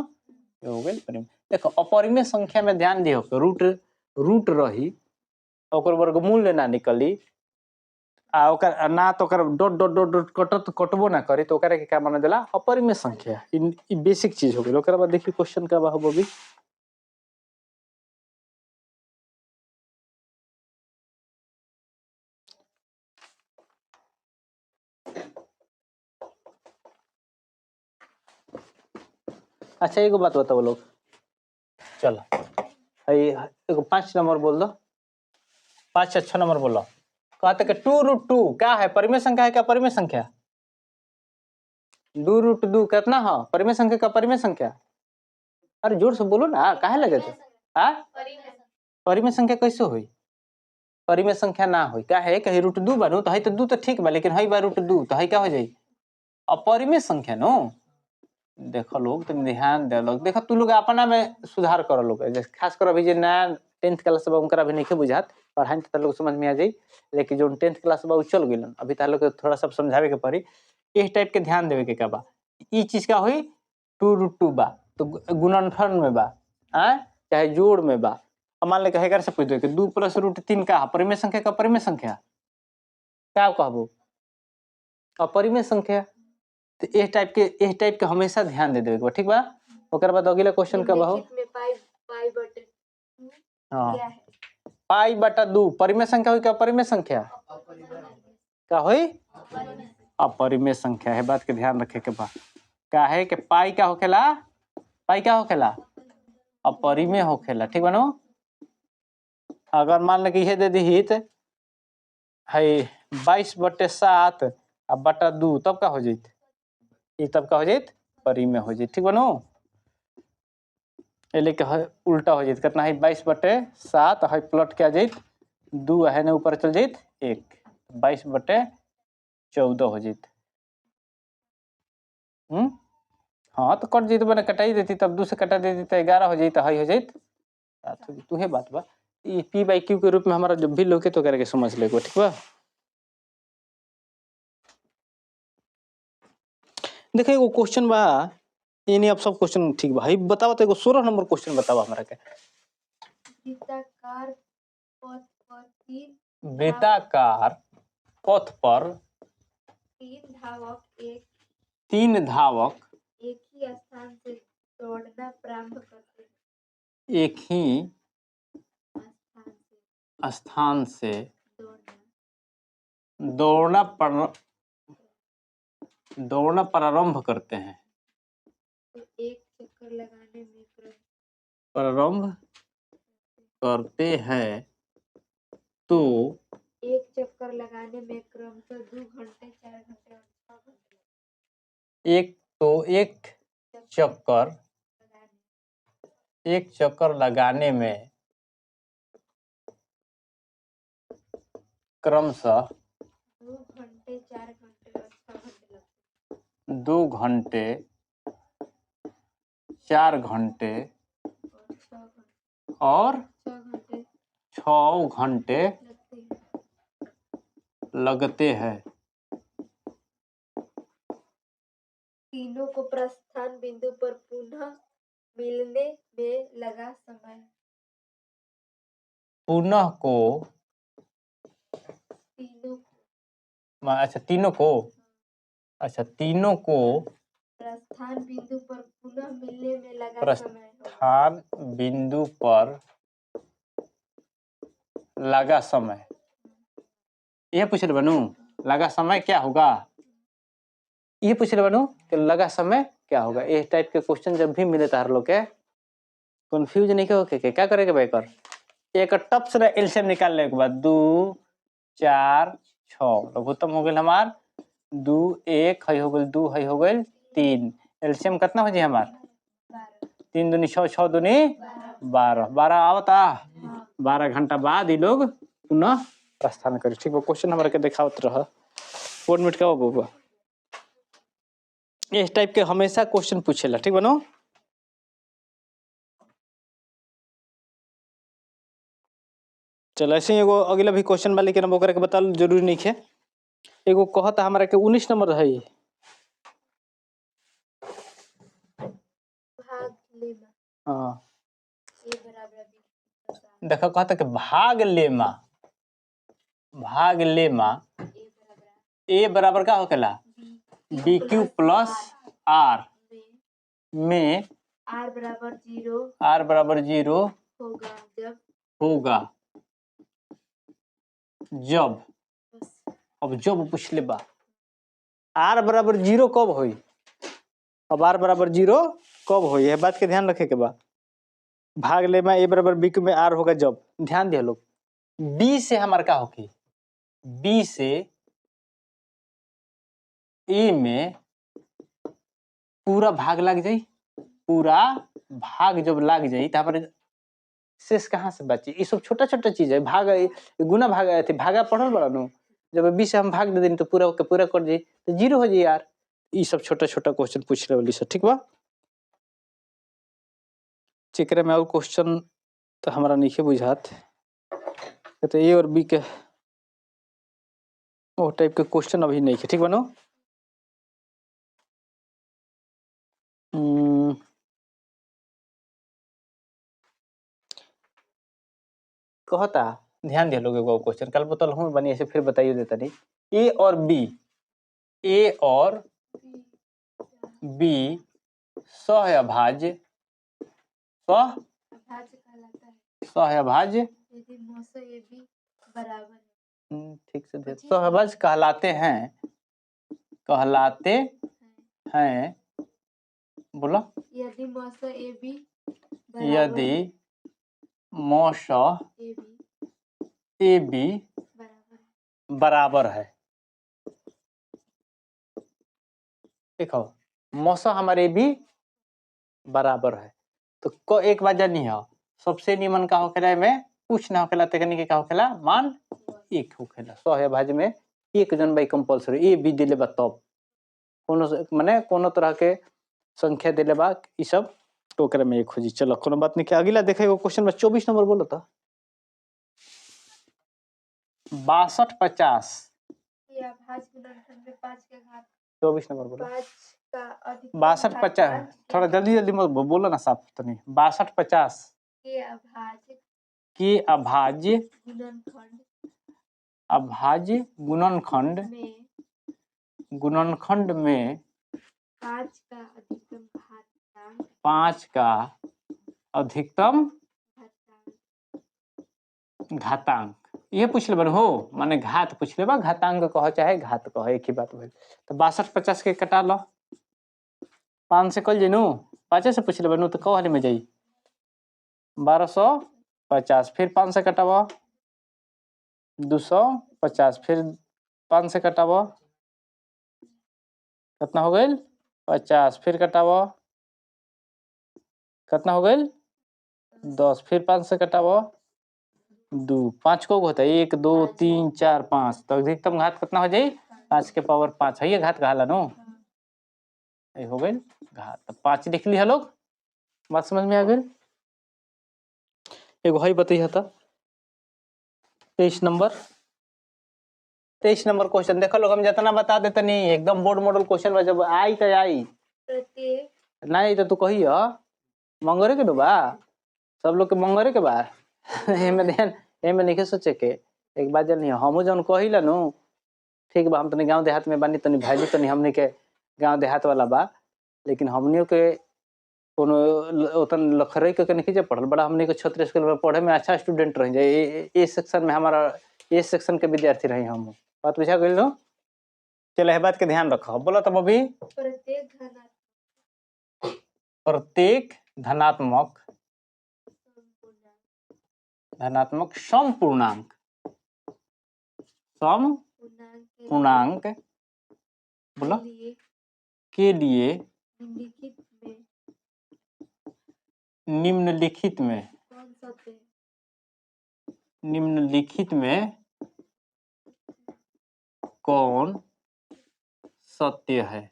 ये हो गई परिमेय। देखो अपरिमेय संख्या में ध्यान दियो रूट रही ओकर वर्गमूल ना निकली आ ओकर ना तो ओकर डॉट डॉट डॉट डॉट कटत कटबो ना करी तो ओकरा के क्या माना जाला अपरिमेय संख्या ई बेसिक चीज हो गई। ओकरा बाद देखिए क्वेश्चन का बा हो भी अच्छा एगो बात बताओ लोग चलो एगो 5 नंबर बोल दो 5 या 6 नंबर बोलो कहते कि 2√2 क्या है परिमेय संख्या है क्या परिमेय संख्या 2√2 कितना है परिमेय संख्या का परिमेय संख्या अरे जोर से बोलो ना काहे लगे थे हाँ परिमेय संख्या कैसे हुई परिमेय संख्या ना हुई क्या है कहीं √2 बनू तो है तो 2 तो ठीक बा लेकिन है बा √2 तो है क्या हो जाई अपरिमेय संख्या नो। देखो लोग तुम ध्यान दे लोग देखो तू लोग अपना में सुधार करो लोग खास कर अभी जो नया 10th क्लास बा उनका अभी नहीं बुझात पढ़ाई तो लोग समझ में आ जाई लेकिन जो 10th क्लास बा चल गई अभी तार लोग थोड़ा सा समझावे के पड़ी इस टाइप के ध्यान देवे के का बा ई चीज का हुई 2√2 बा तो गुणनफल में बा चाहे जोड़ में बा मान ले कहे से पूछ दो कि 2 + √3 का परिमेय संख्या का परिमेय संख्या क्या कहबो अपरिमेय संख्या तो इस टाइप के हमेशा ध्यान दे देवे ठीक बा। ओकर बाद अगला क्वेश्चन का बहु हां π/2 परिमेय संख्या हुई क्या अपरिमेय संख्या क्या हुई अपरिमेय संख्या है बात के ध्यान रखे के बा क्या है कि पाई क्या होखेला अपरिमेय होखेला ठीक बनो। अगर मान ले कि ये दे दी तो है 22/7 अब बटा 2 तब का हो जाइत ये तब का हो जाइत परिमेय हो जाइत ठीक बनो। एले के उल्टा हो जाइत कितना है 22/7 है प्लट क्या जाइत 2 है ना ऊपर चल जाइत 1 22/14 हो जाइत हाँ तो कट जाइत मैंने कटाई देती तब 2 से कटा देती तो 11 हो जाइत है हो जाइत तू है बात बा ये P/Q के रूप में हमारा जब भी लोगे तो करके समझ लेगो ठीक बा। देखिए एगो क्वेश्चन बा इन्हें अब सब क्वेश्चन ठीक बा बताओ तो एगो 16 नंबर क्वेश्चन बताओ हमरा के वृत्ताकार पथ पर 3 धावक एक ही स्थान से दौड़ना प्रारंभ करते एक ही स्थान से दौड़ना दौड़ना प्रारंभ करते हैं। तो एक चक्कर लगाने में प्रारंभ करते हैं तो एक चक्कर लगाने में क्रमशः 2 घंटे 4 घंटे और 6 घंटे एक चक्कर लगाने में क्रमशः 2 घंटे 4 घंटे और 6 घंटे लगते हैं। 2 घंटे 4 घंटे और और 6 घंटे लगते हैं। तीनों को प्रस्थान बिंदु पर पुनः मिलने में लगा समय। पुनः को तीनों को प्रस्थान बिंदु पर पुनः मिलने में लगा समय। प्रस्थान बिंदु पर लगा समय। यह पूछ ले बनू, लगा समय क्या होगा? ये पूछ ले बनू कि लगा समय क्या होगा? इस टाइप के क्वेश्चन जब भी मिले तार लोग के कंफ्यूज नहीं हो के क्या करेगा भाई? कर एक टप से एलसीएम निकालने के बाद 2 4 6 लघुत्तम हो गए हमार 2 1 है हो गए 2 है हो गए 3। एलसीएम कितना हो जाए हमार? 3 दूनी 6 6 दूनी 12 12 आवता। 12 घंटा बाद ये लोग पुनः प्रस्थान करे। ठीक है, क्वेश्चन हमारे के दिखावत रहा 1 मिनट का बाबू। इस टाइप के हमेशा क्वेश्चन पूछेला, ठीक बनो। चलो ऐसे ही एगो अगला भी क्वेश्चन वाले के नंबर करके बता जरूरी नहीं है। एगो कहता हमारा के 19 नंबर है। हाँ देखो कहता कि भाग लेमा ए बराबर का होकेला बी क्यू प्लस आर में आर बराबर 0 होगा जब अब जब पूछ ले बा आर बराबर 0 कब होई? अब आर बराबर 0 कब होई है बात के ध्यान रखे के बा। भाग ले में ए बराबर बी क्यू में आर होगा जब। ध्यान दिया लोग, बी से हमार का होगी? बी से ए में पूरा भाग लग जाई। पूरा भाग जब लग जाई तब शेष कहाँ से बची? ये सब छोटा छोटा चीज है। भाग गुना भाग थे भागा पढ़ल बड़ा नु। जब 20 से हम भाग दे दें तो पूरा के पूरा कर जाई तो 0 हो जाई यार। ये सब छोटा छोटा क्वेश्चन पूछ रहे वाली से, ठीक बा। चिकरे में और क्वेश्चन तो हमारा नहीं बुझात तो ए और बी के वो टाइप के क्वेश्चन अभी नहीं है, ठीक बनो। कहता ध्यान दिया लोग एगो क्वेश्चन कल बोतल हूँ बनी ऐसे फिर बताइए देता नहीं। ए और बी सहअभाज्य ठीक से सहअभाज्य कहलाते हैं बोला यदि मौस ए बी बराबर है। देखो मौसा हमारे भी बराबर है तो एक बात जानी है सबसे निमन का होखेला में कुछ ना होखेला तकनीक का होखेला मान 1 होखेला। सहअभाज्य में 1 जन बाई कंपलसरी ए बी दिले बा तब कोनो माने कोनो तरह के संख्या दिले बा ई सब तो ओकरा में 1 हो जी। चलो कोनो बात नहीं के अगला देखे एगो क्वेश्चन में 24 नंबर बोलो तो 62 50 24 नंबर बोलो 62 50 थोड़ा जल्दी जल्दी मत बोलो ना साफ तो नहीं। 62 50 के अभाज्य गुणनखंड में 5 का अधिकतम घातांक ये पूछ ले हो माने घात पूछ ले घातांक कहो चाहे घात कहो एक ही बात भइल। तो 62-50 के कटा लो 5 से कल जेनू 5 से पूछ ले तो कौ हाली में जाई 1250 फिर 5 से कटाबो 250 फिर 5 से कटाबो कितना हो गई 50 फिर कटाबो कितना हो गई 10 फिर 5 से कटाबो 2 5 को होता है 1 2 3 4 5 तो अधिकतम घात कितना हो जाई 5 के पावर 5 है ये घात कहला नो ये हो गई घात तो 5 लिख ली है लोग बात समझ में आ गई। एगो है बताइए तो 23 नंबर क्वेश्चन देखो लोग हम जितना बता देते नहीं एकदम बोर्ड मॉडल क्वेश्चन में जब आई तो आई प्रत्येक नहीं तो तू कही मंगरे के डूबा सब लोग के मंगरे के बा एमे ध्यान एमे नहीं सोचे के एक बात नहीं हम जौन कहिला नु ठीक बा हम तनी गांव देहात में बानी तनी वैल्यू तनी हमने के गांव देहात वाला बा लेकिन हमनियों के कोनो उतन लखरई के नहीं जे पढ़ल बड़ा हमने के क्षेत्र स्कूल में पढ़े में अच्छा स्टूडेंट रह जाए ए सेक्शन में हमारा ए सेक्शन के विद्यार्थी रही हम बात बुझा गइल नो चलो है बात के ध्यान रखो बोलो तब अभी प्रत्येक धनात्मक समपूर्णांक बोलो के लिए निम्नलिखित में कौन सत्य है।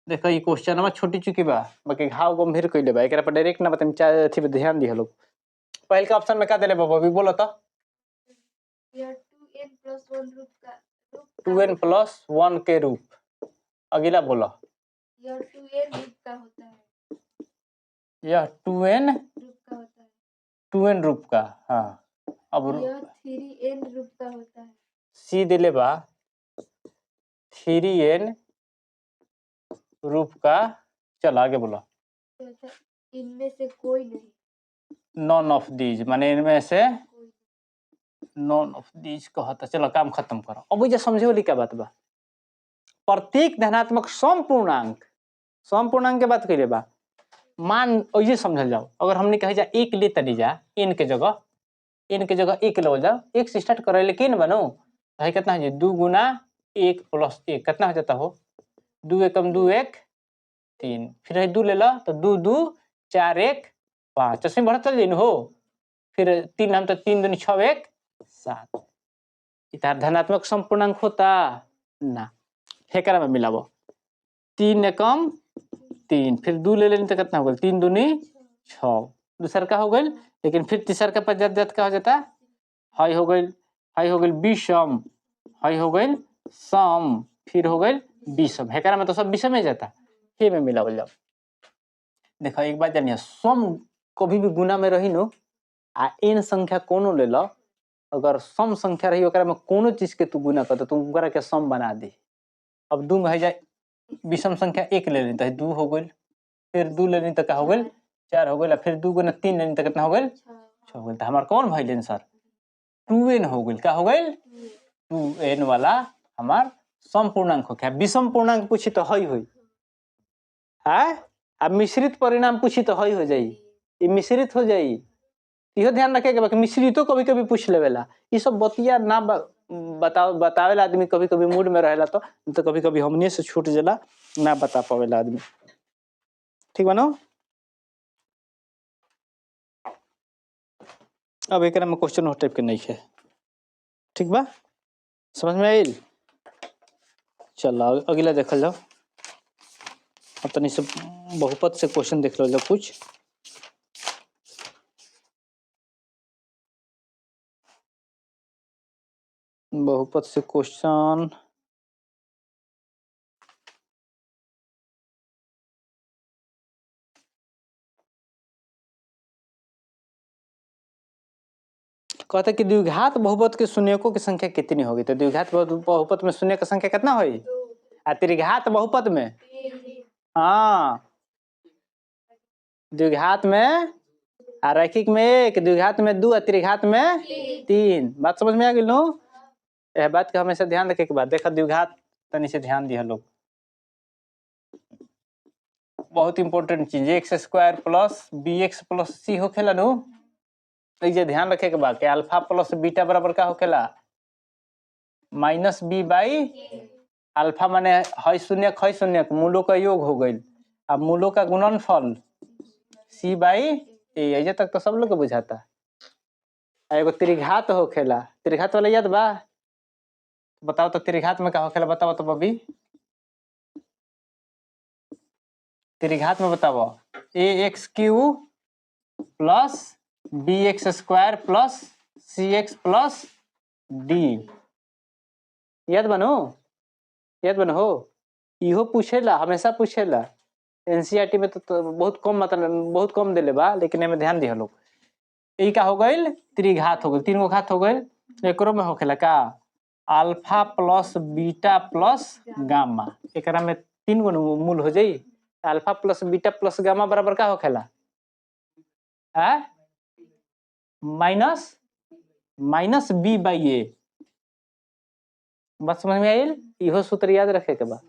देखो ये क्वेश्चन में छोटी चुकी बा बाकी घाव गंभीर कइले बा एकरा पर डायरेक्ट ना बताम चाहे अथी पे ध्यान दिया लोग पहले का ऑप्शन में का देले बाबा अभी बोलो तो यह 2n प्लस 1 के रूप अगला बोलो यह 2n रूप का होता है यह 2n रूप का हाँ अब यह 3n रूप का होता है सी देले बा 3n रूप का चल आगे बोलो इनमें से कोई नहीं नॉन ऑफ दीज माने इनमें से नॉन ऑफ दीज कहता चलो काम खत्म करो अब ये समझे वाली क्या बात बा प्रत्येक धनात्मक समपूर्णांक के बात कइले बा मान ये समझल जाओ अगर हमने कहे जा एक ले तनी जा n के जगह एक ले जाओ एक से स्टार्ट करे लेकिन बनो भाई कितना है 2 गुना 1 प्लस 1 कितना हो जाता हो 2 एकम 2 1 3 फिर 2 ले लो तो 2 2 4 1 5 ऐसे बढ़त चल जाइन हो फिर 3 हम तो 3 दूनी 6 1 7 इधर धनात्मक समपूर्णांक होता ना हेकरा में मिलाबो 3 एकम 3 फिर 2 ले लेनी तो कितना हो गया 3 दूनी 6 दूसरा का हो गई लेकिन फिर तीसरा का पद का हो जाता हाई हो गई विषम हाई हो गई सम फिर हो गई विषम हेकरा में तो सब विषम में जाता हे में मिलावल जाओ देखो एक बात जानिए सम कभी भी गुना में रही नो आ n संख्या कोनो ले लो अगर सम संख्या रही ओकरा में कोनो चीज के तू गुना कर तो ओकरा के सम बना दे अब 2 में है जाए विषम संख्या 1 ले लेनी तो 2 हो गई फिर 2 लेनी तो क्या हो गई 4 हो गई फिर 2 गुना 3 लेनी तो कितना हो गई 6 हो गई तो हमार कौन भइल आंसर 2n हो गई क्या हो गई 2n वाला हमार समपूर्णांक हो गया विषम पूर्णांक पूछी तो हई होई है अब मिश्रित परिणाम पूछी तो हई हो जाई ये मिश्रित हो जाई इहो ध्यान रखे कि मिश्रितो कभी कभी पूछ लेवेला ये सब बतिया ना बतावेला आदमी कभी कभी मूड में रहेला तो कभी कभी हमने से छूट जाला ना बता पावेला आदमी ठीक बा ना। अब एकरा में क्वेश्चन हो टाइप के नहीं है ठीक बा समझ में आइल चलो अगला देखल जाओ अब तनी से बहुपद से क्वेश्चन देख लो जाओ कुछ बहुपद से क्वेश्चन कहते कि द्विघात बहुपद के शून्यकों की संख्या कितनी होगी तो द्विघात बहुपद में शून्य की संख्या कितना होगी आ त्रिघात बहुपद में हाँ द्विघात में रैखिक में 1, द्विघात में 2, त्रिघात में 3। बात समझ में आ गई नो? यह बात का हमेशा ध्यान रखे के बाद देखा द्विघात तनी से ध्यान दिया लोग, बहुत इंपॉर्टेंट चीज। X square plus b x plus c होखेला नो, ये ध्यान रखे के बाद कि अल्फा प्लस बीटा बराबर का होखेला माइनस बी बाई अल्फा, माने है शून्य खय शून्य मूलों का योग हो गई, अब मूलों का गुणनफल सी बाई ए। ऐसे तक तो सब लोग को बुझाता। एगो त्रिघात होखेला, त्रिघात वाला याद बा? बताओ तो त्रिघात में का होखेला, बताओ तो बबी। त्रिघात में बताओ a x cube plus b x square plus c x plus d. याद बनो, याद बनो हो, इहो पूछेला, हमेशा पूछेला। एनसीईआरटी में तो बहुत कम, मतलब बहुत कम देले बा, लेकिन एमे ध्यान दिया लोग। ई का हो गइल त्रिघात हो गइल, 3 गो घात हो गइल। एकरो में होखेला का alpha plus beta plus gamma, एकरा में 3 गो मूल हो जाई। Alpha plus beta plus gamma बराबर का होखेला माइनस माइनस बी बाई ए। बात समझ में आइल? इहो सूत्र याद रखे के बा।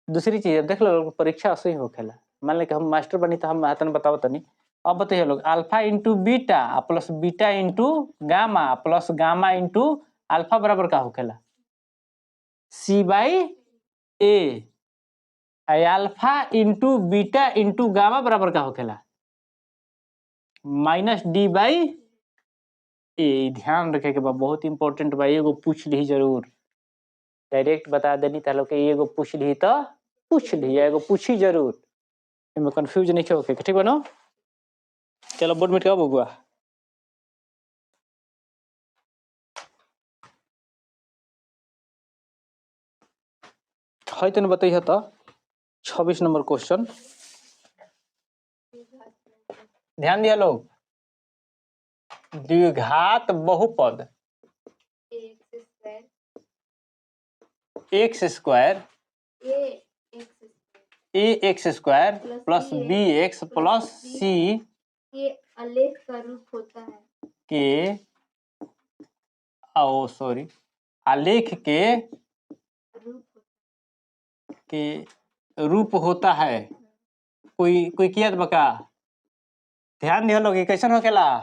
दूसरी चीज देख लो, परीक्षा ऐसे ही होखेला। मान ले कि हम मास्टर बनी तो हम हाथन बताओ तनी। अब बताइए लोग, alpha into beta plus beta into gamma plus gamma into alpha बराबर का होखेला c by a. Alpha into beta into gamma बराबर का होखेला माइनस डी बाई ए। ध्यान रखे के बा, बहुत इंपॉर्टेंट बा, एगो पूछ ली जरूर। डायरेक्ट बता देनी तालो के एगो पूछ ली तो पूछ ली, एगो पूछी जरूर, इनमें कंफ्यूज नहीं होके, ठीक बनो। चलो बोर्ड में क्या बबुआ, है तने बताइए तो 26 नंबर क्वेश्चन। ध्यान दिया लोग, द्विघात बहुपद x square a x square plus b x plus c के आलेख का रूप होता है के सॉरी आलेख के रूप होता है। कोई किया बका, ध्यान दिया लोग, कैसन होखेला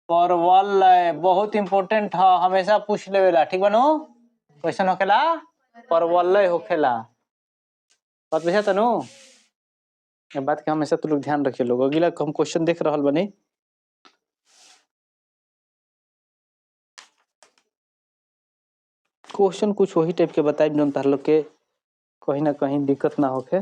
परवल, बहुत इंपॉर्टेंट है, हमेशा पूछ लेवेला, ठीक बनो। कैसन होखेला परवल होखेला। बात बुझा तनु, बात के हमेशा तू लोग ध्यान रखिए लोग। अगला हम क्वेश्चन देख रहल बनी, क्वेश्चन कुछ वही टाइप के बताई जौन तार लोग के कहीं ना कहीं दिक्कत ना होखे।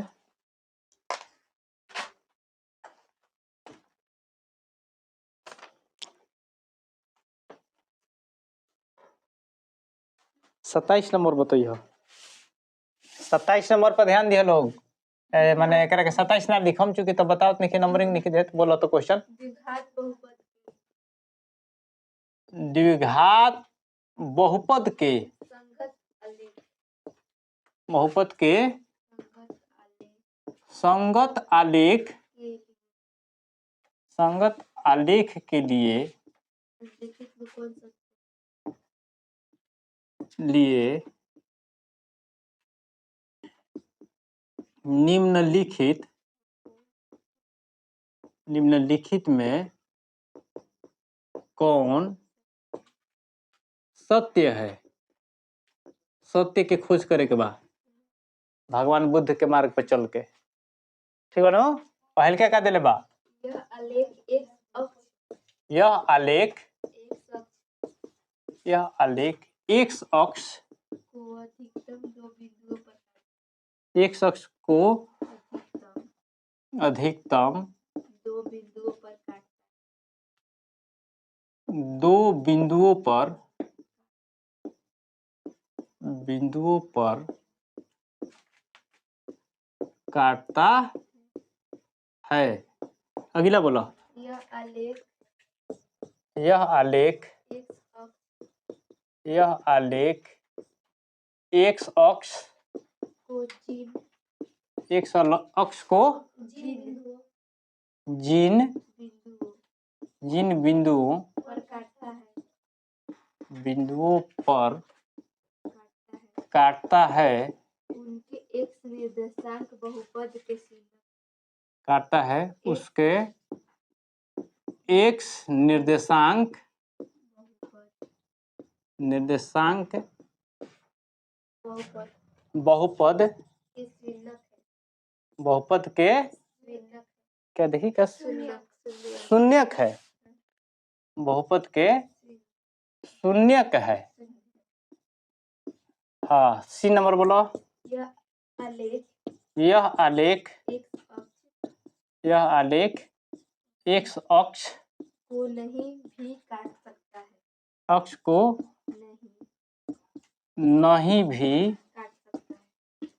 सत्ताईस नंबर बताइए, 27 नंबर पर ध्यान दिया लोग। माने एकरा के 27 ना लिखम चुकी तो बताओ नहीं नंबरिंग नहीं देत, बोलो तो क्वेश्चन। द्विघात बहुपद के संगत आलेख के लिए निम्नलिखित में कौन सत्य है? सत्य के खोज करे के बाद भगवान बुद्ध के मार्ग पर चल के, ठीक है ना। पहल क्या का दिले बा, यह आलेख एक्स अक्ष को अधिकतम दो बिंदुओं पर काटता है। अगला बोलो, यह आलेख एक्स अक्ष को जिन बिंदुओं जिन बिंदुओं पर काटता है बिंदुओं पर काटता है काटता है उनके एक्स निर्देशांक बहुपद के चिन्ह काटता है उसके एक्स निर्देशांक बहुपद बहुपद के चिन्ह बहुपद के चिन्ह क्या देखिए क्या शून्य शून्यक है बहुपद के शून्यक है। हाँ सी नंबर बोलो। यह आलेख यह आलेख एक्स अक्ष एक्स अक्ष को नहीं भी काट सकता है अक्ष को नहीं नहीं भी काट सकता है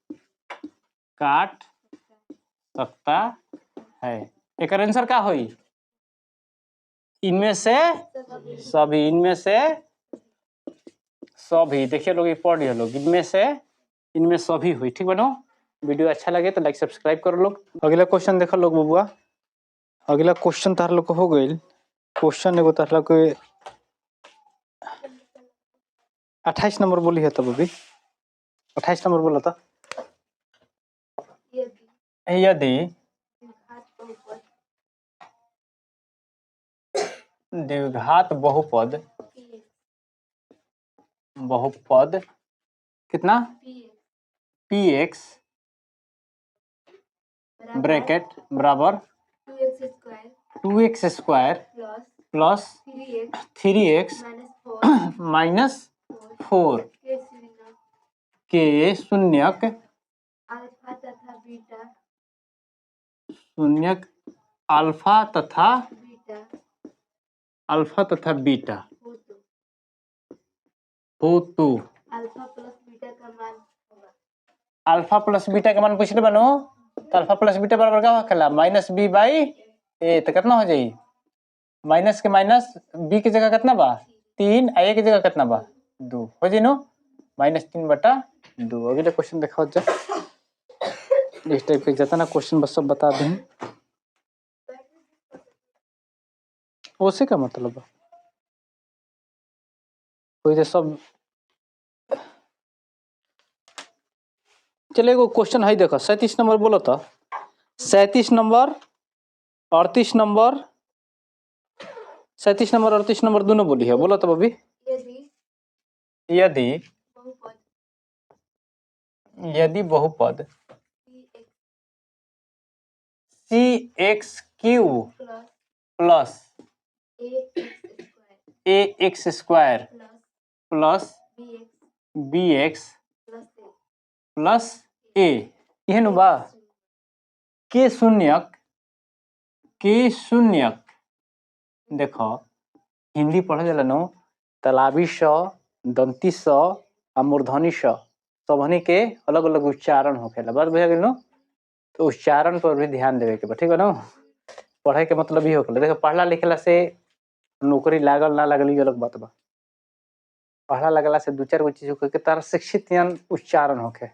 काट सकता है। एक आंसर क्या हुई? इनमें से सभी इनमें से सभी देखिए लोग ये पढ़ लिया लोग इनमें सभी हुई। ठीक बनो वीडियो अच्छा लगे तो लाइक सब्सक्राइब करो लोग। अगला क्वेश्चन देखो लोग बबुआ। अगला क्वेश्चन तार लोग को हो गई। क्वेश्चन एगो तार लोग के 28 नंबर बोली है तब अभी 28 नंबर बोला था। यदि द्विघात बहुपद कितना px ब्रैकेट बराबर 2x square plus 3x minus 4 के शून्यक अल्फा तथा बीटा हो तो अल्फा प्लस बीटा का मान पूछ ले बनो तो अल्फा प्लस बीटा बराबर क्या होगा माइनस बी बाई ए तो कितना हो जाएगी माइनस के माइनस बी की जगह कितना बा 3 ए की जगह कितना बा 2 हो जी नो -3/2। अगले क्वेश्चन देखो जा इस टाइप के जितना क्वेश्चन बस सब बता दें उसी का मतलब कोई तो सब चले एगो क्वेश्चन है देखो 37 नंबर बोलो तो 37 नंबर 38 नंबर 37 नंबर 38 नंबर दोनों बोली है बोलो तो अभी यदि बहुपद cx³ plus ax² plus bx plus a यह नु बा के शून्यक देखो हिंदी पढ़े जाला नो तालाबी स दंती स आ मूर्धनी स सबनी के अलग अलग उच्चारण होखेला बात बुझा गेल नो तो उच्चारण पर भी ध्यान देवे के बा ठीक बा नो पढ़े के मतलब ही होखेला देखो पढ़ला लिखला से नौकरी लागल ना लागल अलग बात बा पढ़ला लगला से दो चार गो चीज होके तार शिक्षित यान उच्चारण होखे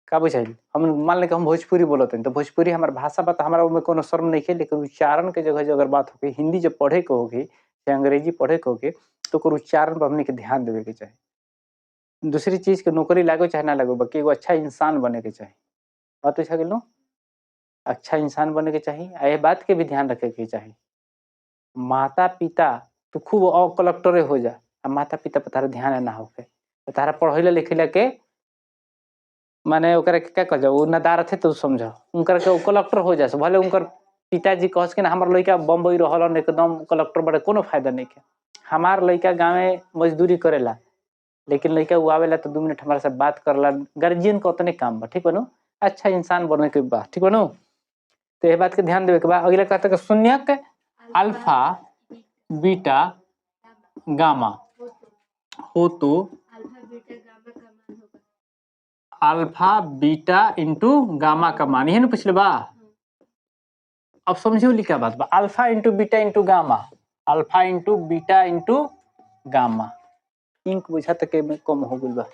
का बुझाइल हम मान ले कि हम भोजपुरी बोलत हन तो भोजपुरी हमार भाषा बा हमारा में कोनो शर्म नहीं है लेकिन उच्चारण के जगह अगर बात होगी हिंदी जब पढ़े के होगी या अंग्रेजी पढ़े के होगी तो ओकर उच्चारण पर हमने के ध्यान देवे के चाहिए। दूसरी चीज के नौकरी लागो चाहे ना लागो बाकी एगो अच्छा इंसान बने के चाहिए बात पूछा गेल नो अच्छा इंसान बने के चाहिए आ ये बात के भी ध्यान रखे के चाहिए माता पिता तो खूब कलेक्टरे हो जा माता पिता पर तारा ध्यान ना होके तारा पढ़ैले लिखैले के माने ओकरा के क्या कह जाओ नदार थे तो समझो उनकर के कलेक्टर हो जाए भले उनकर पिताजी कहस के ना हमार लड़का बम्बई रहलन एकदम कलेक्टर बड़े कोनो फायदा नहीं के हमार लड़का गाँव में मजदूरी करेला लेकिन लड़का वो आवेला तो 2 मिनट हमारे से बात करला गार्जियन को उतने काम बा ठीक बनो अच्छा इंसान बने के बा ठीक बनो तो ये बात के ध्यान देवे के बा। अगला कहता है शून्यक अल्फा बीटा गामा हो तो अल्फा बीटा इंटू गामा का मान यह ना पिछले बा अब समझियो लिखा बात बा alpha into beta into gamma alpha into beta into gamma इंक बुझा तक में कम हो गई बा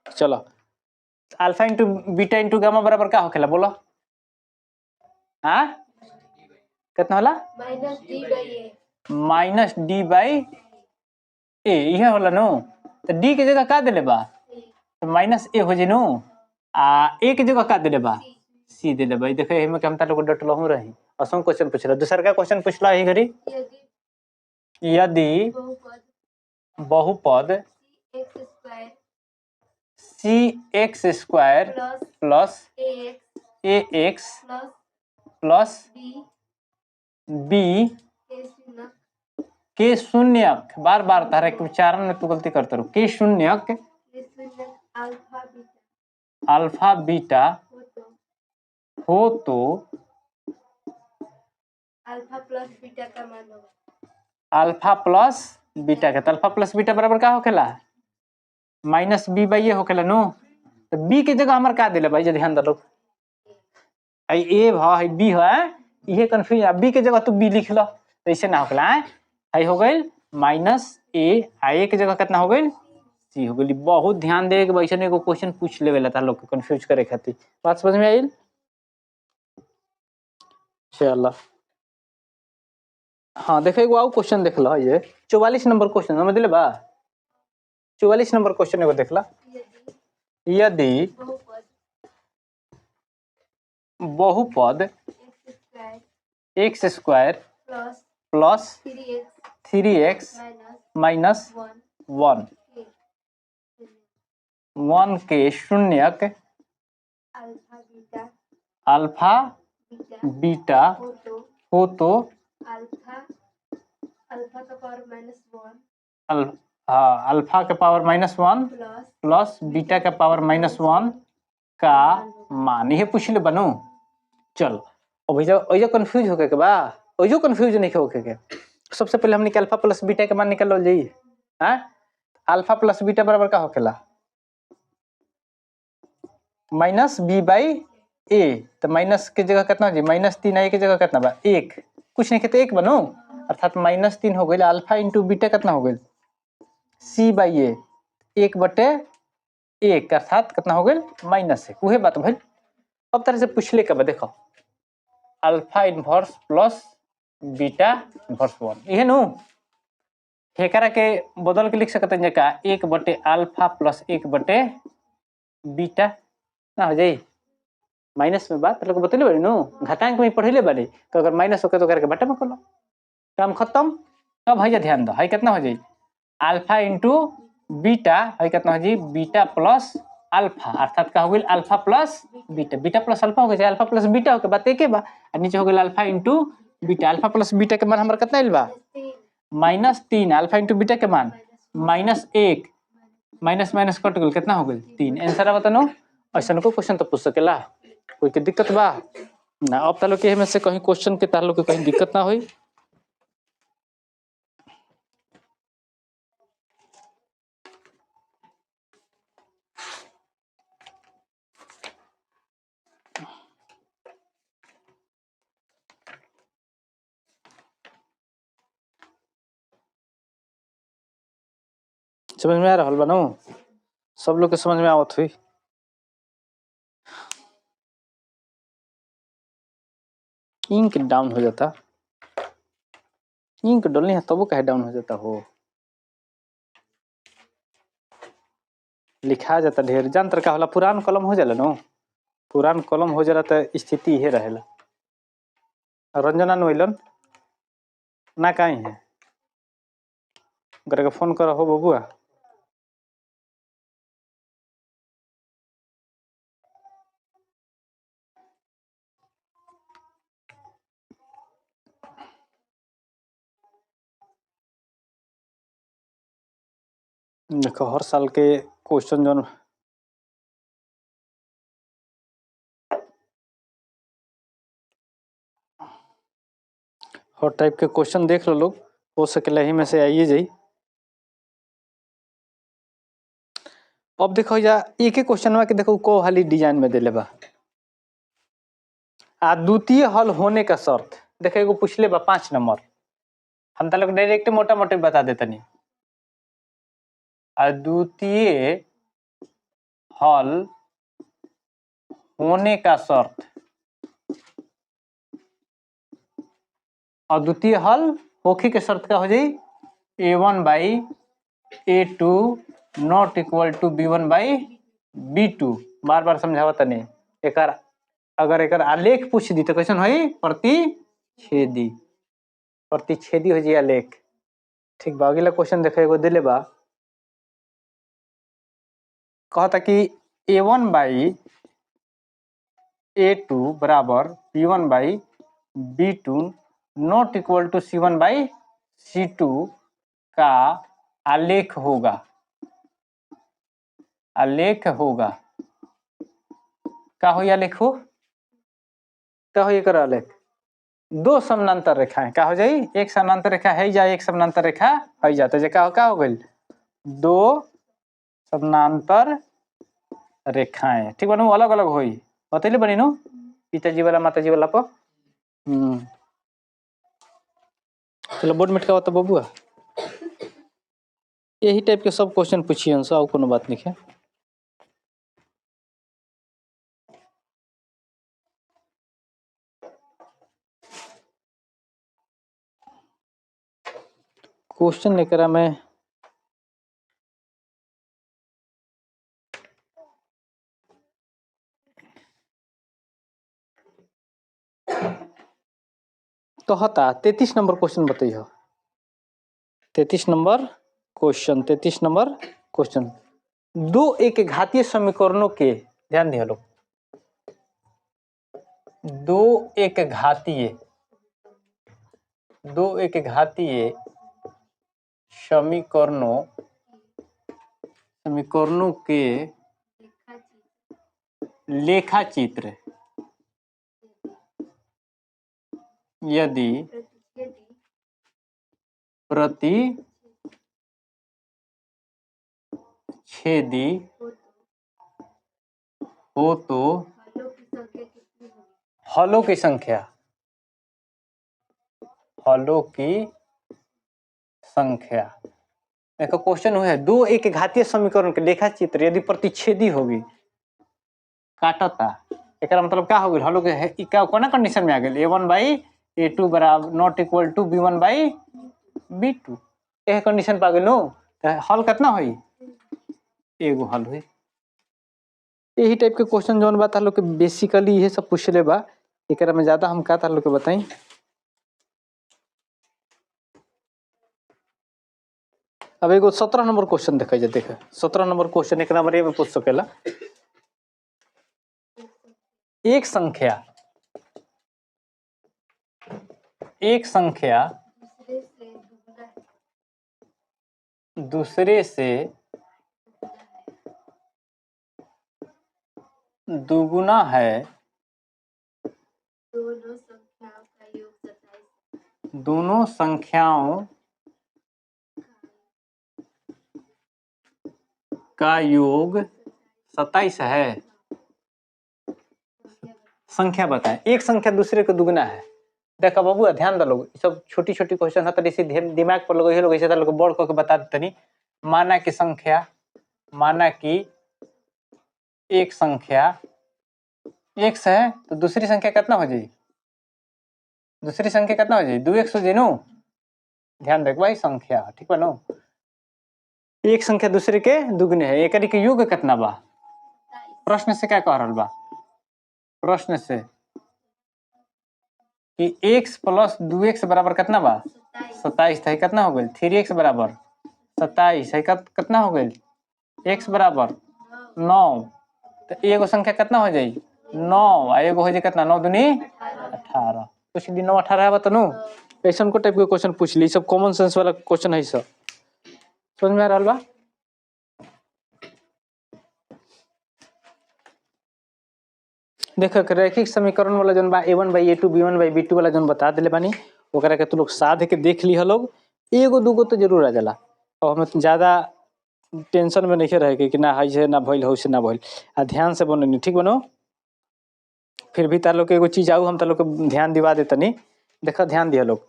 चलो alpha into beta into gamma बराबर का होखेला बोलो? हाँ कितना होला? माइनस डी बाई ए यह होला नो। तो डी के जगह का देले बा? तो माइनस ए हो जेनु। ए के जगह का देले बा? सी देले बा। देखो एमे के हम ता लोग डटलहु रही। असम क्वेश्चन पूछला। दूसर का क्वेश्चन पूछला ही घरी। यदि बहुपद सी एक्स स्क्वायर प्लस ए एक्स प्लस बी के शून्यक, बार बार तारा के उच्चारण में तू गलती करते रहो, के शून्यक अल्फा बीटा हो तो अल्फा प्लस बीटा का मान होगा। अल्फा प्लस बीटा का, तो अल्फा प्लस बीटा बराबर का होखेला? माइनस बी बाई ए होखेला नो। तो बी के जगह हमार का देले भाई जे ध्यान दलो। आई ए भाई बी है, ये कंफ्यूज है। बी के जगह तू बी लिख लो तो ऐसे ना होखेला है। आई हो गइल माइनस ए, आई के जगह कितना हो गइल? सी हो गइल। बहुत ध्यान दे के वैसे एगो क्वेश्चन पूछ लेवेला ता लोग के कंफ्यूज करे खातिर। बात समझ में आइल? चलो हाँ देखो एगो और क्वेश्चन देख लो। ये 44 नंबर क्वेश्चन समझ ले बा। 44 नंबर क्वेश्चन एगो देख ला। यदि बहुपद x square plus 3x minus 1 के शून्यक अल्फा बीटा हो तो अल्फा का पावर -1 अल्फा के पावर -1 प्लस बीटा का पावर -1 का मान, ये पूछ ले बनो। चल अब ओइजा कंफ्यूज होके के बा, ओइजो कंफ्यूज नहीं होके के। सबसे पहले हमने अल्फा प्लस बीटा के मान निकाल लो जाई। हां अल्फा प्लस बीटा बराबर का होखेला? माइनस बी बाई ए। तो माइनस के जगह कितना हो जी? -3 ए के जगह कितना बा? 1। कुछ नहीं कहते 1 बनो, अर्थात -3 हो गइल। अल्फा इंटू बीटा कितना हो गइल? सी बाई ए, 1/1 अर्थात कितना हो गइल? -1। उहे बात भाई। अब तरह से पूछ ले के बा देखो, alpha inverse plus beta inverse 1 इहे नु। एकरा के बदल के लिख सकते हैं का 1/अल्फा प्लस 1/बीटा ना हो जाई। माइनस में बात लोग बतले बाड़ी नु, घातांक में पढ़ले बाड़ी। तो अगर माइनस होके तो करके बटा में कर लो, काम खत्म। अब भैया ध्यान दो, है कितना हो जाई? अल्फा इंटू बीटा है कितना हो जाई? बीटा प्लस अल्फा अर्थात का हो गइल alpha plus beta. Beta plus alpha हो गइल, अल्फा प्लस बीटा हो के बात एके बा। और नीचे हो गइल alpha into beta. Alpha plus beta के मान हमर कितना आइल बा? -3। अल्फा इंटू बीटा के मान -1, माइनस माइनस कट गइल, कितना हो गइल? 3। आंसर बतानो। ऐसा को क्वेश्चन तो पूछ सकेला, कोई के दिक्कत बा ना? अब तालो के में से कहीं क्वेश्चन के तालो के कहीं दिक्कत ना होई। समझ में आ रहल बा नु? सब लोग के समझ में आवत हुई। इंक डाउन हो जाता, इंक डलनी है तब कहे डाउन हो जाता हो। लिखा जाता ढेर जंत्र का होला, पुरान कलम हो जाला नो। पुरान कलम हो जाला तो स्थिति ये रहेला। रंजना नोइलन ना काई है, करे के फोन करो हो बबुआ। देखो हर साल के क्वेश्चन जो हर टाइप के क्वेश्चन देख लो लोग, हो सकेला ही में से आइए जाई। अब देखो या एक ही क्वेश्चन में कि देखो को हाली डिजाइन में देले बा। द्वितीय हल होने का शर्त देखो एगो पूछले बा 5 नंबर। हम तो लोग डायरेक्ट मोटा मोटी बता देते नहीं। अद्वितीय हल होने का शर्त और द्वितीय हल होखे के शर्त का हो जाई a1/a2 not equal to b1/b2। बार बार समझावा तने एकर अगर एकर आलेख पूछ दी तो कैसन होई प्रतिच्छेदी हो जी आलेख। ठीक बा अगला क्वेश्चन देखे एगो दिले बा कहता कि a1/a2 बराबर b1/b2 not equal to c1/c2 का आलेख होगा का हो आलेख हो का हो एकर आलेख दो समानांतर रेखाएं का हो जाई एक समानांतर रेखा है जा एक समानांतर रेखा है जा तो जे का हो गइल दो समानांतर रेखाएं ठीक बनू अलग अलग होई बतैले बनी नु पिताजी वाला माताजी वाला पर चलो बोर्ड में का होता बबुआ यही टाइप के सब क्वेश्चन पूछिए सब कोनो बात नहीं है। क्वेश्चन लेकर मैं कहता 33 नंबर क्वेश्चन बताइए 33 नंबर क्वेश्चन दो एक घातीय समीकरणों के ध्यान दिया लोग दो एक घातीय समीकरणों के लेखा चित्र यदि प्रतिच्छेदी हो तो हलों की संख्या देखो क्वेश्चन है दो एक घातीय समीकरण के लेखा चित्र यदि प्रतिच्छेदी होगी काटता एक मतलब क्या हो गई हलो के क्या कोना कंडीशन में आ गई a1/a2 बराबर नॉट इक्वल टू b1/b2 एक कंडीशन पा गई नो हल कितना होई एगो हल हुई यही टाइप के क्वेश्चन जौन बात लोग के बेसिकली ये सब पूछले बा एकरा में ज्यादा हम का था लोग के बताई अब एगो 17 नंबर क्वेश्चन देखे 17 नंबर क्वेश्चन एक नंबर ए में पूछ सकेला एक संख्या दूसरे से दुगुना है दोनों संख्याओं का योग 27 है संख्या बताएं एक संख्या दूसरे को दुगुना है देखा बाबू ध्यान दो लोग सब छोटी छोटी क्वेश्चन है तो इसी दिमाग पर लोग ये लोग ऐसे लोग बोर्ड करके बता देते नहीं माना कि एक संख्या x है तो दूसरी संख्या कितना हो जाएगी 2x हो जाए नो ध्यान रख भाई संख्या ठीक है नो एक संख्या दूसरे के दुगने है एक के योग कितना बा प्रश्न से क्या कह रहा बा प्रश्न से कि x प्लस 2x बराबर कितना बा 27 था कितना हो गई 3x बराबर 27 है कितना हो गई x बराबर 9 तो एगो संख्या कितना हो जाए 9 एगो हो जाए कितना 9 दूनी 18 कुछ दिन 9 18 है बतानू ऐसा को टाइप के क्वेश्चन पूछ ली सब कॉमन सेंस वाला क्वेश्चन है सब समझ में आ रहा बा देखो रैखिक समीकरण वाला जन बा a1/a2 b1/b2 वाला जन बता दिले बानी ओकरा के तू लोग साध के देख ली लोग एगो दूगो तो जरूर आ जाला और हमें ज्यादा टेंशन में नहीं रहे कि ना है ना भइल हो से ना भइल आ ध्यान से बनो ठीक बनो फिर भी तार लोग के एगो चीज आऊ हम तार लोग के ध्यान दिवा देता नहीं देखो ध्यान दिया लोग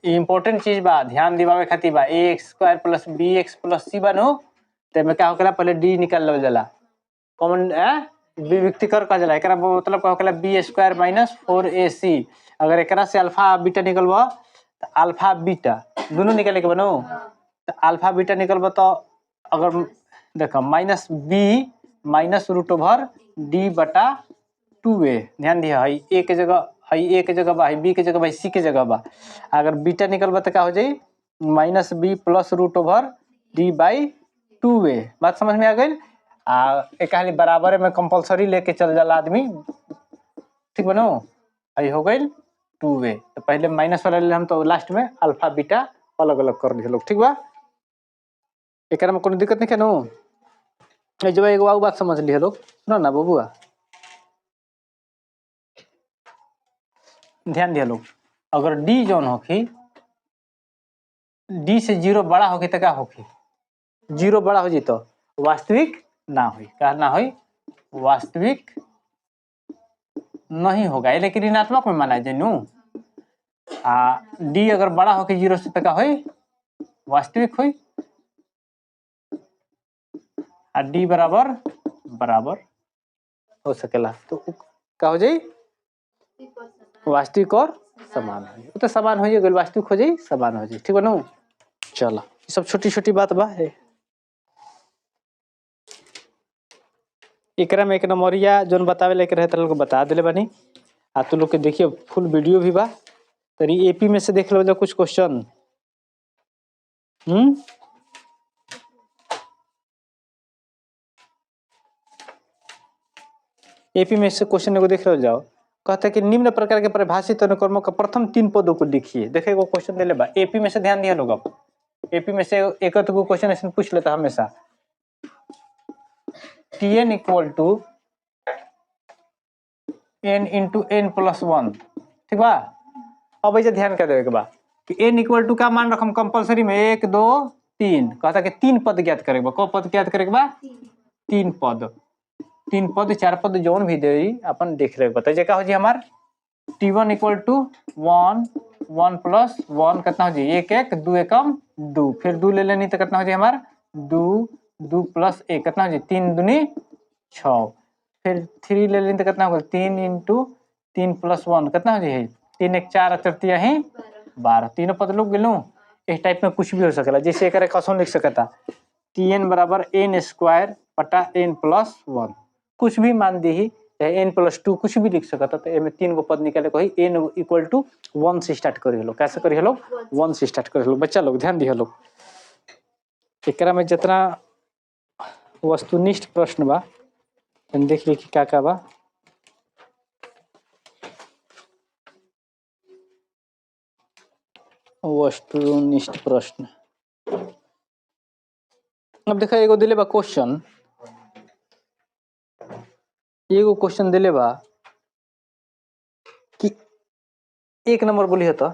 इम्पोर्टेंट चीज बा ध्यान दिवावे खातिर बा ax² + bx + c बनो ते में क्या होकला पहले d निकाल लो जाला कॉमन विविक्तिकर कहा जाला, एकरा मतलब का होखेला बी स्क्वायर माइनस 4ac। अगर एकरा से अल्फा बीटा निकलबा तो अल्फा बीटा दोनों निकले के बनो, तो अल्फा बीटा निकलबा तो अगर देखो minus B minus root over D बटा 2a। ध्यान दिया है ए के जगह है, ए के जगह बा, है बी के जगह बा, सी के जगह बा। अगर बीटा निकलबा तो क्या हो जाई minus B plus root over D by 2a। बात समझ में आ गई। एक खाली बराबर में कंपलसरी लेके चल जाला आदमी, ठीक बनो। आई हो गई 2a। तो पहले माइनस वाला ले हम, तो लास्ट में अल्फा बीटा अलग अलग कर दिए लोग, ठीक बा। एक में कोनो दिक्कत नहीं है नो। जब एगो आउ बात समझ लिए लोग, सुनो ना बबुआ, ध्यान दिया लोग। अगर डी जोन होखी, डी से 0 बड़ा होगी तो क्या होगी, 0 बड़ा हो जी तो वास्तविक ना हुई, क्या ना हुई, वास्तविक नहीं होगा, लेकिन ऋणात्मक में माना जाए नू। डी अगर बड़ा होके 0 से तो क्या हुई, वास्तविक हुई। डी बराबर बराबर हो सकेला तो क्या हो जाए, वास्तविक और समान हो जाए। तो समान हो जाए, वास्तविक हो जाए, समान हो जाए, ठीक है ना। चलो सब छोटी छोटी बात बा है। एकरा में एक नंबरिया जोन बतावे लेके रहे तो बता दिले बानी। तू लोग के देखिए फुल वीडियो भी बा, तरी एपी में से देख लो कुछ क्वेश्चन। एपी में से क्वेश्चन एगो देख लो जाओ। कहता है कि निम्न प्रकार के परिभाषित अनुक्रमों का प्रथम 3 पदों को लिखिए। देखिए वो क्वेश्चन दे ले बा, एपी में से ध्यान दिया लोग। अब एपी में से एक तो क्वेश्चन ऐसे पूछ लेता हमेशा, Tn equal to n into n plus 1, ठीक बा। अब ऐसे ध्यान कर देवे के बा कि n इक्वल टू का मान रखम कंपलसरी में 1 2 3। कहता कि 3 पद ज्ञात करे बा। को पद ज्ञात करे के बा, 3 पद, 3 पद 4 पद जोन भी दे अपन देख रहे बताइए क्या हो जी हमार। T1 इक्वल टू 1 1 प्लस 1 कितना हो जी 1 1 2 एकम 2, फिर 2 ले लेनी तो कितना हो जी हमार 2 2 प्लस 1 कितना हो जी 3 दूनी 6, फिर 3 ले लेनी तो कितना होगा 3 इंटू 3 प्लस 1 कितना हो जी 3 1 4 अचरतिया ही 12। तीनों पद लोग गिनू। इस टाइप में कुछ भी हो सकेला, जैसे एक क्वेश्चन लिख सकता Tn बराबर n स्क्वायर बटा n प्लस 1, कुछ भी मान दी ही n प्लस 2 कुछ भी लिख सकता। तो इसमें 3 गो पद निकाले को ही n इक्वल टू 1 से स्टार्ट करिए लोग। कैसे करिए लोग, 1 से स्टार्ट करिए लोग। बच्चा लोग ध्यान दिए लोग, एकरा में जितना वस्तुनिष्ठ प्रश्न बा देख ली कि क्या बा। वस्तुनिष्ठ प्रश्न, अब देखा एगो दिले बा क्वेश्चन, एगो क्वेश्चन दिले बा कि 1 नंबर बोलिए तो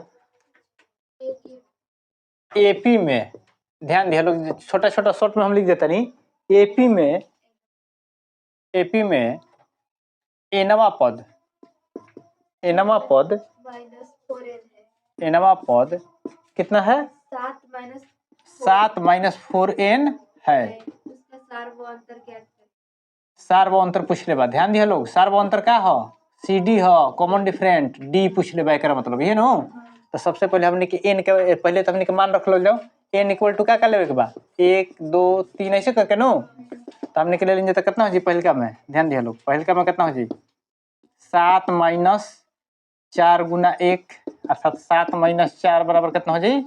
एपी में, ध्यान दिया लोग, छोटा छोटा शॉर्ट में हम लिख देता नहीं। एपी में एनवा पद एनवा पद कितना है 7 माइनस 4n है। सार वो अंतर पूछ ले बा। ध्यान दिया लोग, सार वो अंतर क्या हो, CD हो, कॉमन डिफरेंट डी पूछ ले बा। एक मतलब ये नो। तो सबसे पहले हमने कि n के पहले तो हमने के मान रख लो जाओ, n इक्वल टू क्या लेवे के बा 1 2 3 ऐसे करके नो। तो हमने के ले लेंगे तो कितना हो जी पहले का में, ध्यान दिया लोग, पहले का में कितना हो जी 7 माइनस 4 गुना 1 अर्थात 7 माइनस 4 बराबर कितना हो जाए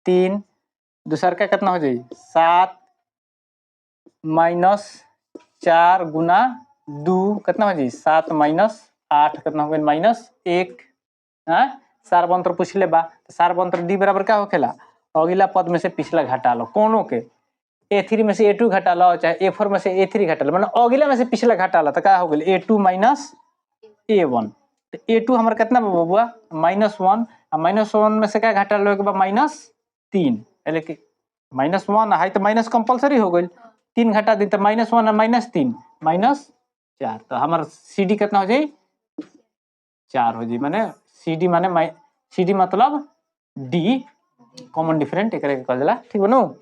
3। दूसरा का कितना हो जाए 7 माइनस 4 गुना 2 कितना हो जाए 7 माइनस 8 कितना हो गया माइनस 1। सार्वंतर पूछ ले बा। तो सार्वंतर डी बराबर क्या होखेला, अगला पद में से पिछला घटा लो, कोनो के A3 में से A2 घटा लो, चाहे A4 में से A3 घटा लो, मतलब अगला में से पिछला घटा लो तो क्या हो गया A2 माइनस A1। तो A2 हमारा कितना बबुआ -1, -1 में से क्या घटा लो एक बार -3, लेकिन -1 है तो माइनस कंपलसरी हो गई, 3 घटा दी तो -1 और -3 -4। तो हमारा CD कितना हो जाए 4 हो जाए, माने CD माने CD मतलब D कॉमन डिफरेंट एक कहला, ठीक बनो।